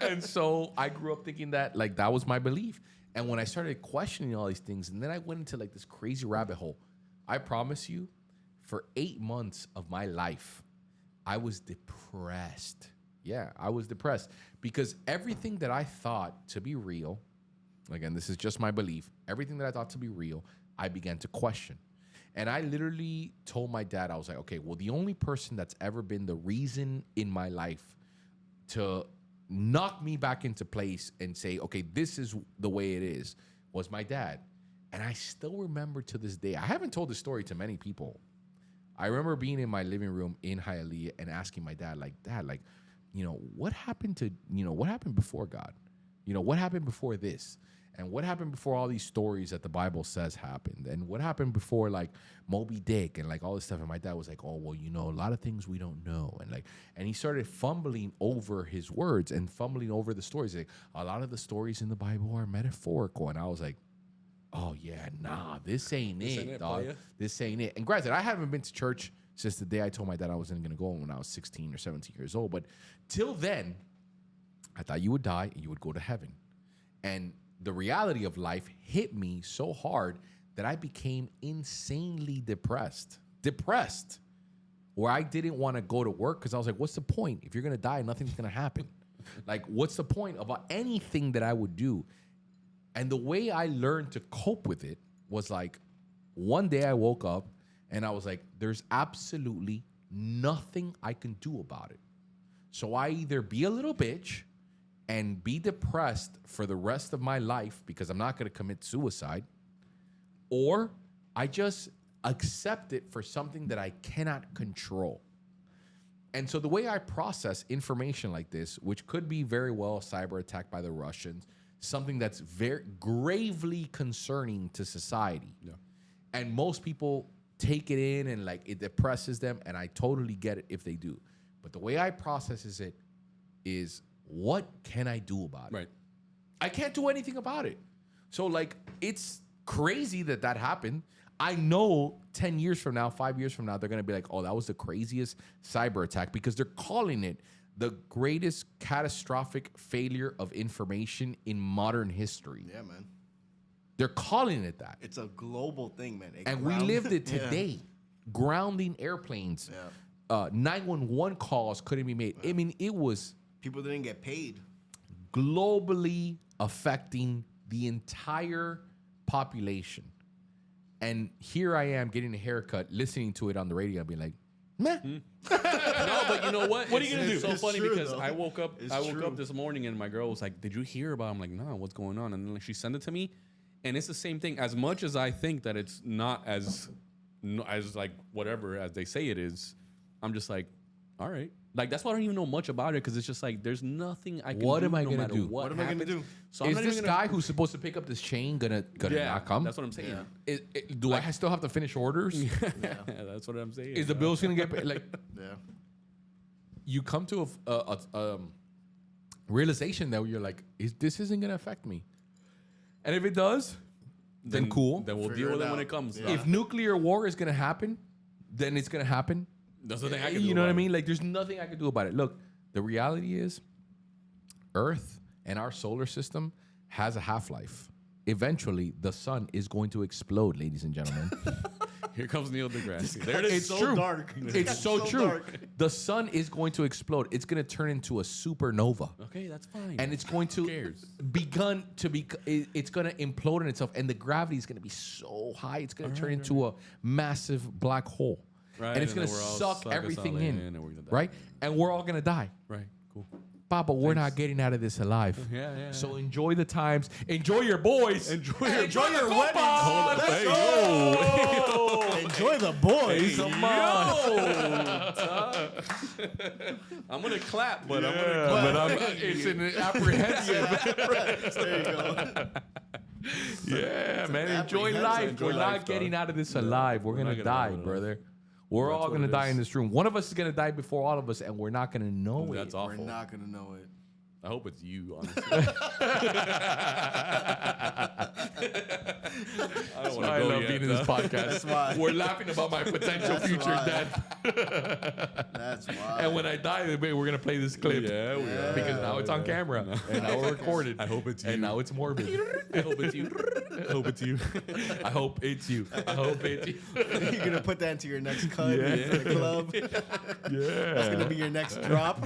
And so I grew up thinking that, like, that was my belief. And when I started questioning all these things, and then I went into like this crazy rabbit hole, I promise you, for 8 months of my life, I was depressed. Yeah, I was depressed because everything that I thought to be real, again, this is just my belief, everything that I thought to be real, I began to question. And I literally told my dad, I was like, okay, well, the only person that's ever been the reason in my life to knock me back into place and say, okay, this is the way it is, was my dad. And I still remember to this day, I haven't told this story to many people. I remember being in my living room in Hialeah and asking my dad, like, Dad, like, what happened before God? What happened before this? And what happened before all these stories that the Bible says happened? And what happened before, like, Moby Dick and like all this stuff? And my dad was like, oh, well, a lot of things we don't know. And he started fumbling over his words and fumbling over the stories. Like, a lot of the stories in the Bible are metaphorical. And I was like, oh, yeah, nah, this ain't it, dog. This ain't it. And granted, I haven't been to church since the day I told my dad I wasn't going to go when I was 16 or 17 years old. But till then, I thought you would die and you would go to heaven. And the reality of life hit me so hard that I became insanely depressed, where I didn't want to go to work because I was like, what's the point? If you're going to die, nothing's going to happen. Like, what's the point about anything that I would do? And the way I learned to cope with it was like, one day I woke up and I was like, there's absolutely nothing I can do about it. So I either be a little bitch and be depressed for the rest of my life because I'm not going to commit suicide, or I just accept it for something that I cannot control. And so the way I process information like this, which could be very well a cyber attack by the Russians, something that's very gravely concerning to society. Yeah. And most people take it in and like it depresses them, and I totally get it if they do. But the way I process it is, what can I do about it? Right. I can't do anything about it. So like, it's crazy that happened. I know 10 years from now, 5 years from now, they're going to be like, oh, that was the craziest cyber attack, because they're calling it the greatest catastrophic failure of information in modern history. Yeah, man. They're calling it that. It's a global thing, man. And we lived it today. Yeah. Grounding airplanes. Yeah. 911 calls couldn't be made. Yeah. I mean, it was... People didn't get paid. Globally affecting the entire population. And here I am getting a haircut, listening to it on the radio, and being like, meh. No, but you know what? What are you gonna do? It's so funny true, because though. I woke up this morning and my girl was like, "Did you hear about?" I'm like, "No, what's going on?" And then like, she sent it to me, and it's the same thing. As much as I think that it's not as like whatever as they say it is, I'm just like, all right. Like, that's why I don't even know much about it, because it's just like, there's nothing I can do. What am I no gonna do? What am I gonna do? So is this guy who's supposed to pick up this chain gonna not come? That's what I'm saying. Yeah. Do I still have to finish orders? Yeah, that's what I'm saying. Is the bills gonna get paid? Like, Yeah. you come to a realization that you're like, this isn't gonna affect me, and if it does, then cool. Then we'll deal with it when it comes. Yeah. If nuclear war is gonna happen, then it's gonna happen. There's nothing I can do. You know what I mean? Like, there's nothing I can do about it. Look, the reality is, Earth and our solar system has a half-life. Eventually, the sun is going to explode, ladies and gentlemen. Here comes Neil deGrasse. There it is. It's so true. dark. It's so true. Dark. The sun is going to explode. It's going to turn into a supernova. Okay, that's fine. And it's going to it's going to implode in itself, and the gravity is going to be so high, it's going to turn into a massive black hole. Right, and it's going to suck everything in, and we're gonna die. right? And we're all going to die. Right, cool. But we're not getting out of this alive. Yeah. So enjoy the times. Enjoy your boys. Enjoy your weddings. Hold up. Let's Hey, go. Enjoy the boys. Come on. I'm gonna clap, but I'm gonna clap. But it's an apprehensive. There you go. Yeah, man. Enjoy apprehensive. life. Enjoy We're life, not getting dog. out of this alive. We're we're gonna not getting out die, of it brother. We're all what gonna it die is. in this room. One of us is gonna die before all of us, and we're not gonna know That's it. We're awful. not gonna know it. I hope it's you, honestly. I don't wanna I go love yet, being in this though. podcast. That's why. We're laughing about my potential That's future why. death. That's why. And when I die, we're gonna play this clip. Yeah, we are. Because now it's on camera and now we're recorded. I hope it's you. And now it's morbid. I hope it's you. I hope it's you. I hope it's you. I hope it's you. You're gonna put that into your next cut in the club. Yeah. That's gonna be your next drop.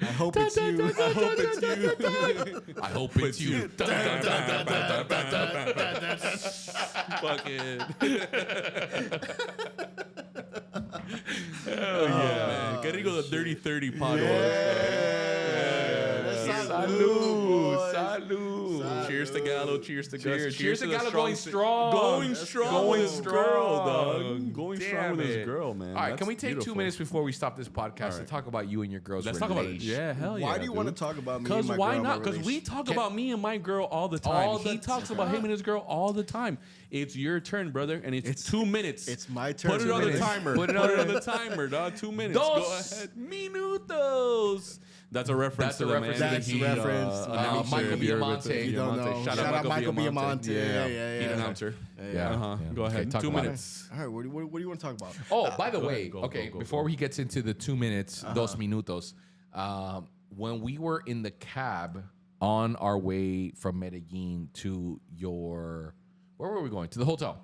I hope it's you. I hope it's you. I hope it's you. Fucking. Hell yeah, man. Que rico the Dirty 30 pod Salud. boys. Salud. Cheers to Gallo. Cheers to Gus. Cheers to the Gallo going strong. Going Let's strong. go. with his girl, Going dog. strong. Going Damn strong with it. his girl, man. All right, That's can we take beautiful. 2 minutes before we stop this podcast to right. talk about you and your girl's Let's talk about it. relation? Yeah, hell yeah. Why do you want to talk about me? Because and my why girl, not? my Because we relation? talk about me and my girl all the time. All the He talks about him and his girl all the time. It's your turn, brother, and it's 2 minutes. It's my turn. Put it 2 on the minutes. timer. Put it Put it on on the timer, dog. 2 minutes. Go ahead. Minutos. That's a reference That's to a the reference man. to That's the a reference. Announcer, Michael if you're Villamonte. with- If you don't know. Shout Shout out Michael Villamonte. Yeah. Heat announcer. Yeah. Uh-huh. Yeah. Go Okay, ahead. talk 2 about it. minutes. All right. What do you want to talk about? Oh, by the Go way, ahead, go, okay, go, before go. we get into the 2 minutes, dos minutos, when we were in the cab on our way from Medellin to where were we going? To the hotel.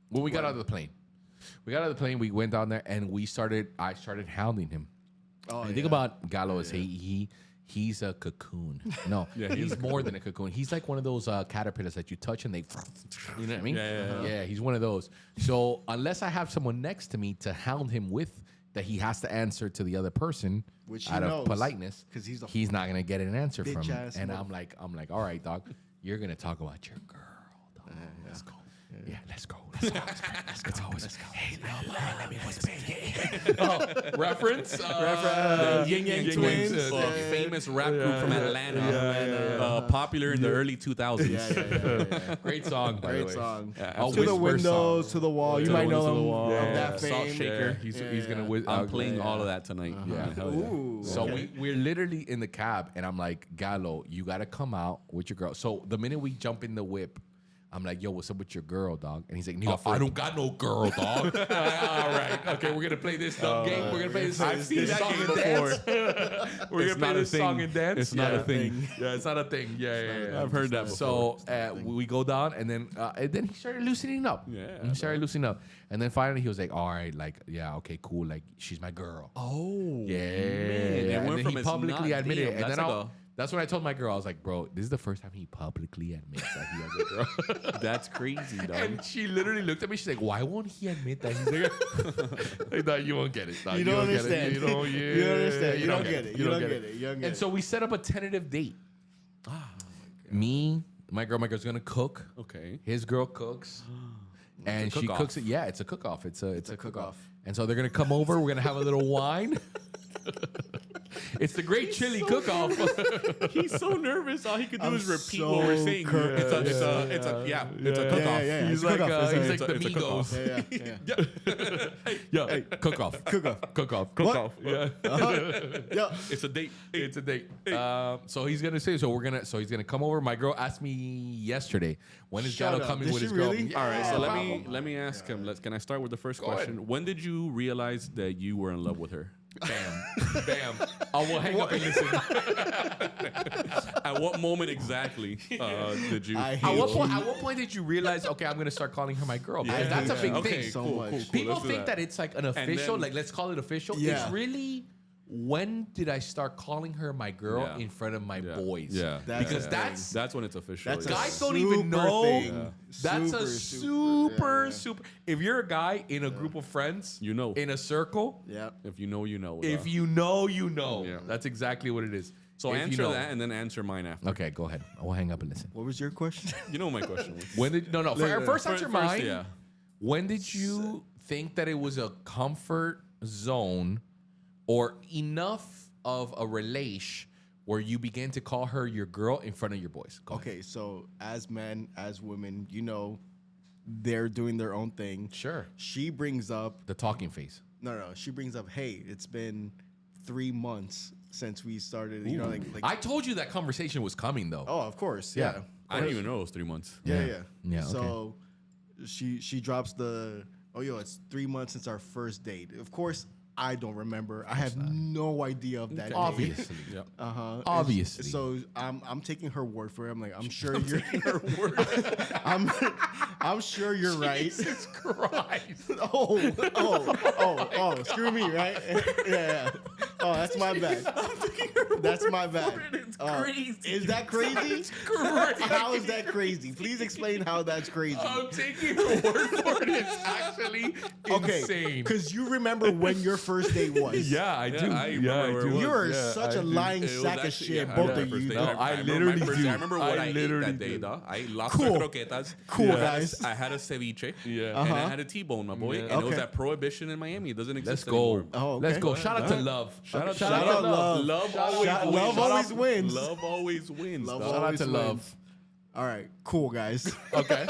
When we got out of the plane. We got out of the plane, we went down there, and I started hounding him. Oh, The thing about Gallo is he's a cocoon. No, Yeah, he's more than a cocoon. He's like one of those caterpillars that you touch and they, you know what I mean? Yeah. He's one of those. So unless I have someone next to me to hound him with, that he has to answer to the other person, Which he out of knows, politeness, 'cause he's a he's not gonna get an answer from me. bitch-ass And mother- I'm like, all right, dog, you're gonna talk about your girl. Dog. Let's go. Yeah, let's go. Let's go. Let's go. Hey, let me whisper. Reference? Reference. Yin Yang Yin Twins. Twins. A famous rap group from Atlanta. Popular in the early 2000s. Yeah. Great song, by the Great way. song. A To the whisper windows, song. to the wall. You To might the know windows, to him the wall. of Yeah. that Salt fame. shaker. He's gonna. I'm playing all of that tonight. Yeah. Hell yeah. Ooh. So we're literally in the cab, and I'm like, Gallo, you gotta come out with your girl. So the minute we jump in the whip, I'm like, yo, what's up with your girl, dog? And he's like, nigga, I don't got no girl, dog. All right, okay, we're gonna play this dumb game. We're gonna play this. I've seen that song game and before. dance. We're gonna play this song and dance. It's not a thing. Yeah, it's not a thing. Yeah. I've heard that before. So we go down, and then he started loosening up. Yeah, he started loosening up, and then finally he was like, all right, like, yeah, okay, cool, like she's my girl. Oh, Yeah, man. It and went then from he it's publicly not, admitted damn, it, and that's then like that's when I told my girl, I was like, bro, this is the first time he publicly admits that he has a girl. that's crazy, dog. And she literally looked at me. She's like, why won't he admit that he's a girl? Like, no, you won't get it. No, You don't won't get understand. it. You don't, You don't understand. You don't get it. You don't get it. You don't get And it. so we set up a tentative date. Me, my girl's gonna cook. Okay. His girl cooks. And she cook-off. cooks it. Yeah, it's a cook-off. It's a cook-off. cook-off. And so they're gonna come over. We're gonna have a little wine. It's the great chili cook-off. He's so nervous. All he could do I'm is repeat so what we're saying. cur- It's a cook-off. Yeah. He's It's a like cook-off. he's It's like a- the it's a cook-off. Migos. Yeah. Hey, cook-off. Cook-off. Cook-off. Cook-off. Yeah. Yeah. It's a date. It's a date. So he's gonna say. So he's gonna come over. My girl asked me yesterday, when is Shut Gallo up. coming Did with she his girl? really? All right, so Yeah. let me ask him. Can I start with the first Go question? ahead. When did you realize that you were in love with her? Bam. I will hang up and listen. At what moment exactly did you? I feel- hate At what point did you realize? Okay, I'm gonna start calling her my girl. Because that's a big okay, thing. so cool, much. cool, cool. People Let's do think that it's like an official, then- like let's call it official. Yeah. It's really, when did I start calling her my girl Yeah. in front of my Yeah. boys? Yeah, That's because a that's when it's official. That's a yeah. guys don't even know. thing. Yeah. That's Super, a super, super. If you're a guy in a group of friends, You know. in a circle, Yeah. If you know, you know. if you know, you know. Yeah. That's exactly what it is. so If you answer know. that and then answer mine after. Okay, go ahead. I will hang up and listen. What was your question? You know what my question was. When did no? First answer mine. Yeah. When did you think that it was a comfort zone or enough of a relation where you begin to call her your girl in front of your boys? Go ahead. Okay, so as men, as women, they're doing their own thing. Sure. She brings up The talking face. no. She brings up, hey, it's been 3 months since we started. I told you that conversation was coming, though. Oh, of course, Yeah. yeah. I didn't even know it was 3 months. Yeah. Yeah, So she drops it's 3 months since our first date. Of course, I don't remember. I have no idea of that. Obviously. Yeah. Obviously. So I'm taking her word for it. I'm like, I'm sure you're I'm sure you're right. Jesus Christ. Oh, screw me, right? Yeah. Oh, that's my bad. That's my bad. It's crazy. Is that crazy? Crazy. How is that crazy? Please explain how that's crazy. I'm taking your word for it. It's actually insane. Because you remember when your first date was. Yeah, I do. I remember where it was. You are Yeah, such I a do. lying It was sack of actually- shit, yeah, both I of remember you. first dog. date. I remember literally my first do. day. I remember what I I ate literally that day, do. dog. I lost Cool. the croquetas. Cool, I had a- guys. I had a ceviche. Yeah. And I had a T-bone, my boy. Yeah. And it was Okay. at Prohibition in Miami. It doesn't Let's exist go. anymore. Oh, okay. Let's go. Shout out to Alright. Love. Shout out Shout out Love. Love Shout- always Love wins. always wins. Love always wins. Love dog. Shout out always to wins. Love. All right, cool, guys. Okay.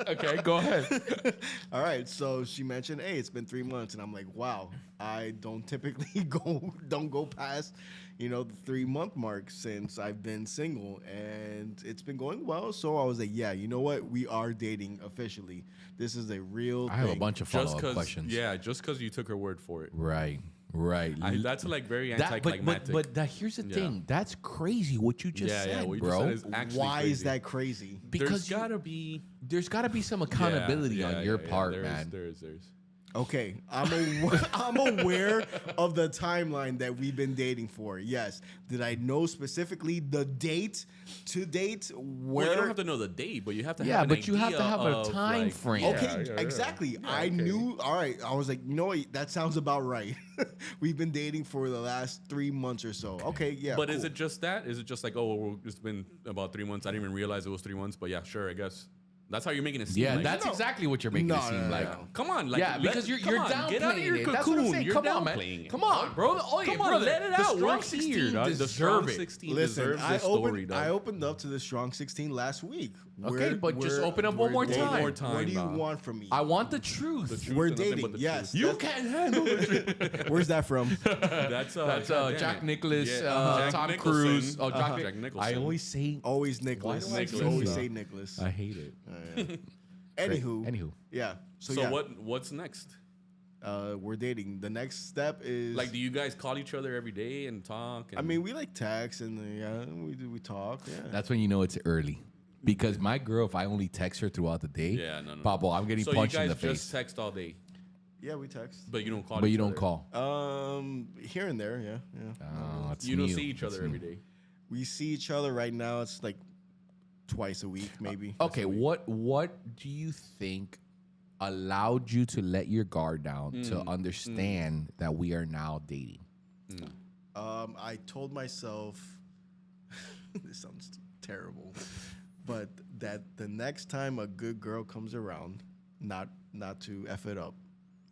Okay, go ahead. All right, so she mentioned, hey, it's been 3 months, and I'm like, wow, I don't typically go past, the 3-month mark since I've been single, and it's been going well. So I was like, yeah, you know what? We are dating officially. This is a real I thing. have a bunch of Just follow-up questions. just because you took her word for it. Right. That's like very That, anticlimactic. but here's the Yeah. thing. That's crazy what you just said, what you bro. just said is actually Why crazy. is that crazy? Because There's gotta be some accountability on your part, there man. There's. Okay, I'm aware of the timeline that we've been dating for. Yes. Did I know specifically the date to date where? Well, you don't have to know the date, but you have to Yeah, have an but you have to idea have a of, time like, frame. Okay, yeah. exactly. I okay. knew. All right, I was like, that sounds about right. We've been dating for the last 3 months or so. Okay, yeah. But cool. is it just that? Is it just like, it's been about 3 months? I didn't even realize it was 3 months, but yeah, sure, I guess. That's how you're making it seem. Yeah, like. that's No. exactly what you're making No, it seem no, no, like. no. Come on, like, Yeah, because you're come on, downplaying get out of your it. cocoon. That's what I'm saying. You're Come on, man. downplaying it. Come on, bro. Oh, Come yeah, on, brother. let it The out. strong We're 16 here, dog. The deserve strong it. 16 Listen, deserves I this story, opened, I dog. opened up to the strong 16 last week. Okay, but just open up one we're more dating. time. One more time, What do you dog. want from me? I want the truth. truth We're and nothing dating. but the Yes. truth. You can't handle the truth. Where's that from? That's That's God damn Jack it. Nicholas, Yeah, Jack Tom Nicholson. Cruise. Oh, Jack Nicholson. I always say. Always Nicholas. Why do I You say always that? say Nicholas. I hate it. Anywho. Yeah. So yeah. What's next? We're dating. The next step is Like, do you guys call each other every day and talk? And I mean, we like text and we talk. Yeah. That's when you know it's early. Because my girl, if I only text her throughout the day, Yeah, no. Pablo, I'm getting so punched you in guys the just face. text all day, Yeah, we text. but you don't call. But each you don't other. call. Here and there, yeah. Oh, it's You don't new. see each It's other new. every day. We see each other right now. It's like twice a week, maybe. Okay, what do you think allowed you to let your guard down to understand that we are now dating? I told myself this sounds terrible, but that the next time a good girl comes around, not to F it up,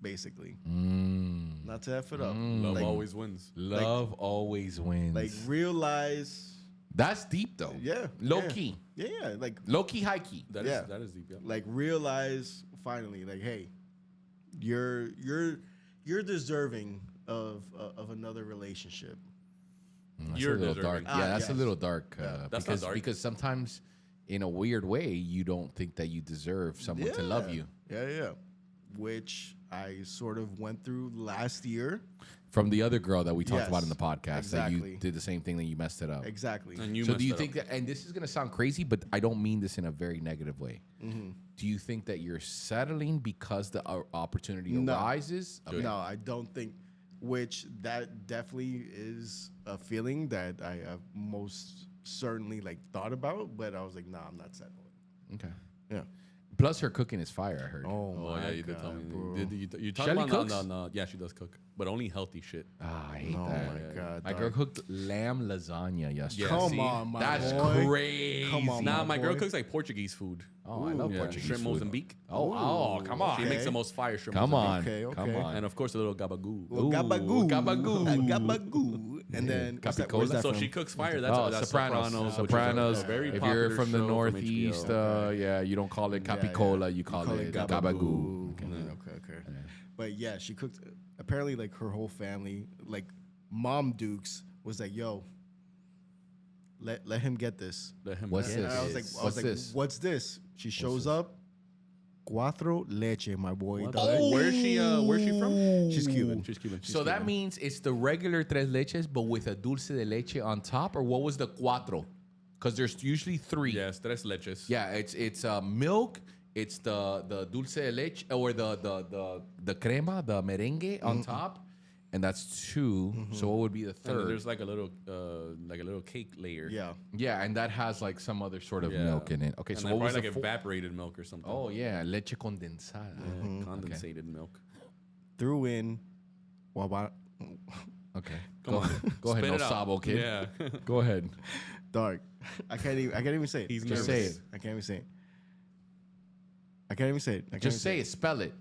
basically. Not to F it up. Love Like- always wins. Love always wins. Like realize, That's deep though. yeah, Low yeah. key. Yeah, like Low key, high key. That Yeah. is deep. Yeah. like realize finally, like, hey, you're deserving of another relationship. That's You're a little deserving. dark. Yeah, that's a yes. little dark. That's because not dark. because sometimes, in a weird way, you don't think that you deserve someone to love you. Yeah. Which I sort of went through last year. From the other girl that we talked Yes, about in the podcast, that exactly. you did the same thing, that you messed it up. Exactly. And you So messed do you it think up. that, and this is going to sound crazy, but I don't mean this in a very negative way. Mm-hmm. Do you think that you're settling because the opportunity No. arises? Okay. No, I don't think. Which that definitely is a feeling that I have most certainly like thought about, but I was like, nah, I'm not settling. Okay. Yeah. Plus, her cooking is fire, I heard. Oh yeah, you did tell me. bro. You talked Shelly about cooks? no, yeah, she does cook, but only healthy shit. Ah, I hate Oh that. my god. My dog. girl cooked lamb lasagna yesterday. Yeah, Come see? on, my That's boy. crazy. Come on, Nah, my my girl boy. cooks like Portuguese food. Oh, I love Yeah, Portuguese shrimp food. Mozambique. Oh, come on. She makes the most fire shrimp. Come on. Mozambique. Okay. Come on. And of course, a little gabagoo. Well, Ooh, gabagoo. gabagoo. Gabagoo. And then Capicola. So she cooks fire. That's Sopranos. Sopranos. Very If you're popular from the show from Northeast, HBO. you don't call it Capicola, you call it Gabagoo. Okay. But yeah, she cooked. Apparently, like her whole family, like Mom Dukes, was like, "Yo, let him get this." What's this? I was like, "What's this?" She shows up. Cuatro leche, my boy. Where's she from? She's Cuban. So that means it's the regular tres leches, but with a dulce de leche on top, or what was the cuatro? Because there's usually 3. Yes, tres leches. Yeah, it's milk. It's the dulce de leche or the crema, the merengue on top, and that's 2. So what would be the third? And there's like a little cake layer. Yeah, and that has like some other sort of milk in it. Okay, And so then what was probably the like evaporated milk or something. Oh yeah, leche condensada. Condensated milk. threw in. Okay, Come on. go ahead, Spit no it out. sabo kid. Yeah. Go ahead. Dog. I can't even say it. He's Just nervous. say it. I can't even say it. I can't even say it. Just say it. Spell it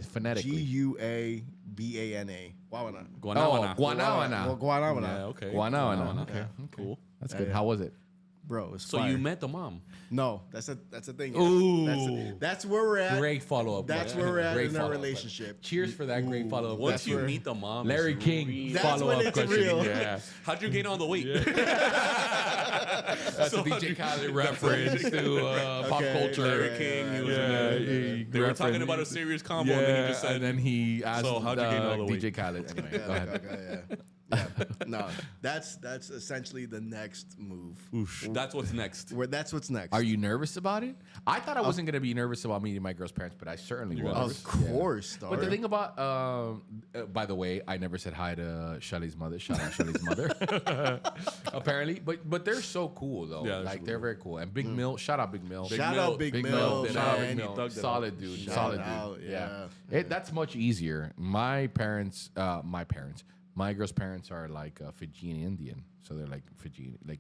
phonetically. Guabana. Guanábana. Guanábana. Guanábana. Yeah, okay. Guanábana. Okay, Cool. That's good. How was it? Bro, it's So fire. you met the mom. No, that's a thing. Ooh. That's where we're at. Great follow-up. That's buddy. where we're at Great in our follow-up, buddy. relationship. Cheers for that great follow-up. Once That's you where- meet the mom, Larry it's King real. That's when follow-up it's question. real. Yeah. How'd you gain all the weight? That's a DJ Khaled reference to pop Okay, culture. Larry King. He was in there. They were talking about a serious combo, and then he just said, and then he asked So how'd you gain all the weight? DJ Khaled. Anyway, go ahead. Okay, yeah. No, that's essentially the next move. "That's what's next." That's what's next. Are you nervous about it? I thought I wasn't going to be nervous about meeting my girl's parents, but I certainly was. Of course, dog. But the thing about, by the way, I never said hi to Shelly's mother. Shout out Shelly's mother. Apparently, but they're so cool though. Yeah, Like they're very cool. And Big Mill, shout out Big Mill. Shout out Big Mill, Shout out man. Big Mill. Dug that Solid out. dude. Shout Solid out, dude. yeah. That's much easier. My girl's parents are like Fijian Indian, so they're like Fijian, like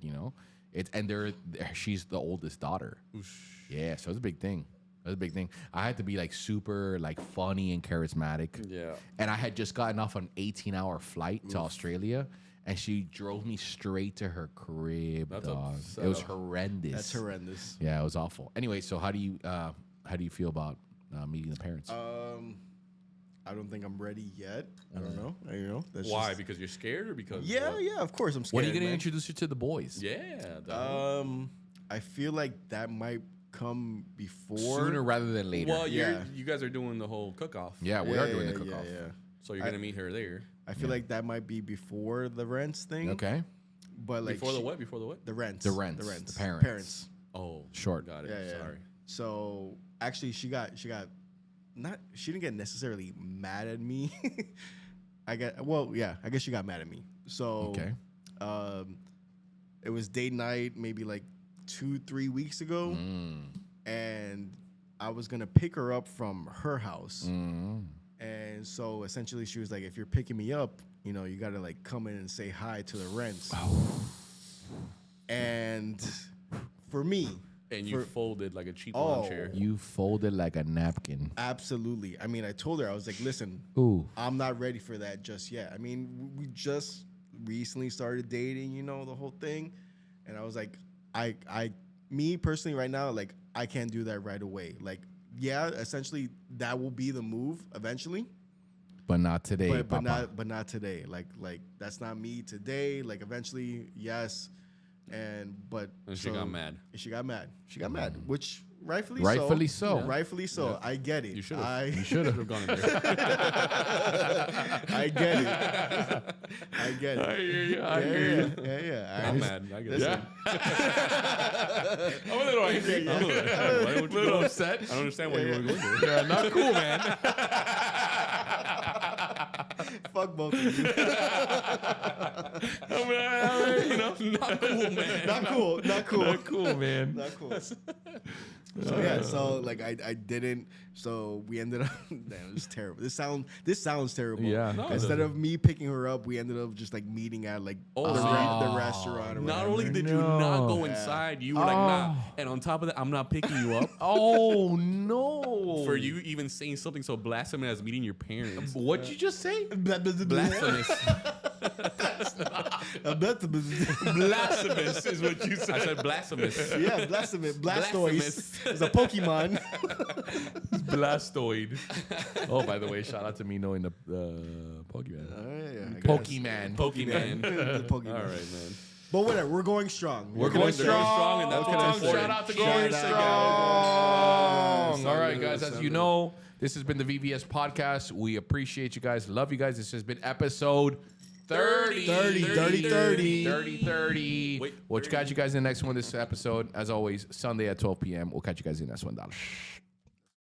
she's the oldest daughter. Yeah, so it's a big thing. That's a big thing. I had to be like super like funny and charismatic. Yeah. And I had just gotten off an 18-hour flight to Australia, and she drove me straight to her crib. That's a dog. It setup. was horrendous. That's horrendous. Yeah, it was awful. Anyway, so how do you feel about meeting the parents? I don't think I'm ready yet. I don't know. That's Why? just- Because you're scared, or because yeah, what? yeah. Of course, I'm scared. when are you going to man. introduce her to the boys? Yeah. dog. I feel like that might come before. Sooner rather than later. Well, yeah. you guys are doing the whole cook-off. Yeah, we are doing the cook-off. Yeah. So you're gonna meet her there. I feel like that might be before the rents thing. Okay. But like Before the what? Before the what? The rents. The rents. The parents. Oh, Short. got it. Yeah, yeah. Sorry. So actually, she didn't get necessarily mad at me. I guess she got mad at me. So Okay. it was date night maybe like 2-3 weeks ago, Mm. and I was gonna pick her up from her house. Mm. And so essentially, she was like, "If you're picking me up, you gotta like come in and say hi to the rents." And for me, And you folded like a cheap Oh. lawn chair. You folded like a napkin. absolutely. I mean, I told her, I was like, "Listen, Ooh. I'm not ready for that just yet." I mean, we just recently started dating, the whole thing. And I was like, me personally right now, like, I can't do that right away. Like, yeah, essentially that will be the move eventually. But not today, But not today. Like that's not me today. Like eventually, yes. And she got mad. She got mad, which rightfully so. Yeah. Rightfully so. I get it. You should have. I should have gone in there. I get it. I get it. I hear you. Yeah. I'm mad. I get it. Yeah. I'm a little angry. Yeah. Why would you A little go? upset. I don't understand why you want to go there. Yeah, not cool, man. Fuck both of you. Not cool, man. Not cool. Not cool, man. Not cool. So yeah, so like I didn't. So we ended up. Damn, this is terrible. This sounds terrible. Yeah. No, it Instead doesn't. of me picking her up, we ended up just like meeting at like Oh, the restaurant. Or Not whatever. only did you not go inside, you were like, nah. And on top of that, I'm not picking you up. Oh, no. For you even saying something so blasphemous as meeting your parents. What'd you just say? Blasphemous. Blasphemous is what you said. I said blasphemous. Yeah, blasphemous. Blastoise. It's a Pokemon. Blastoid. Oh, by the way, shout out to me knowing the Pokemon. Yeah, Pokemon. Pokemon. The Pokemon. All right, man. But whatever, we're going strong. We're going strong, and that's what's important. Shout out to Cheers going again. strong. All right, guys, as you know, this has been the VVS Podcast. We appreciate you guys. Love you guys. This has been episode 30. Wait, We'll catch you guys in the next one. This episode, as always, Sunday at 12 p.m. We'll catch you guys in the next one.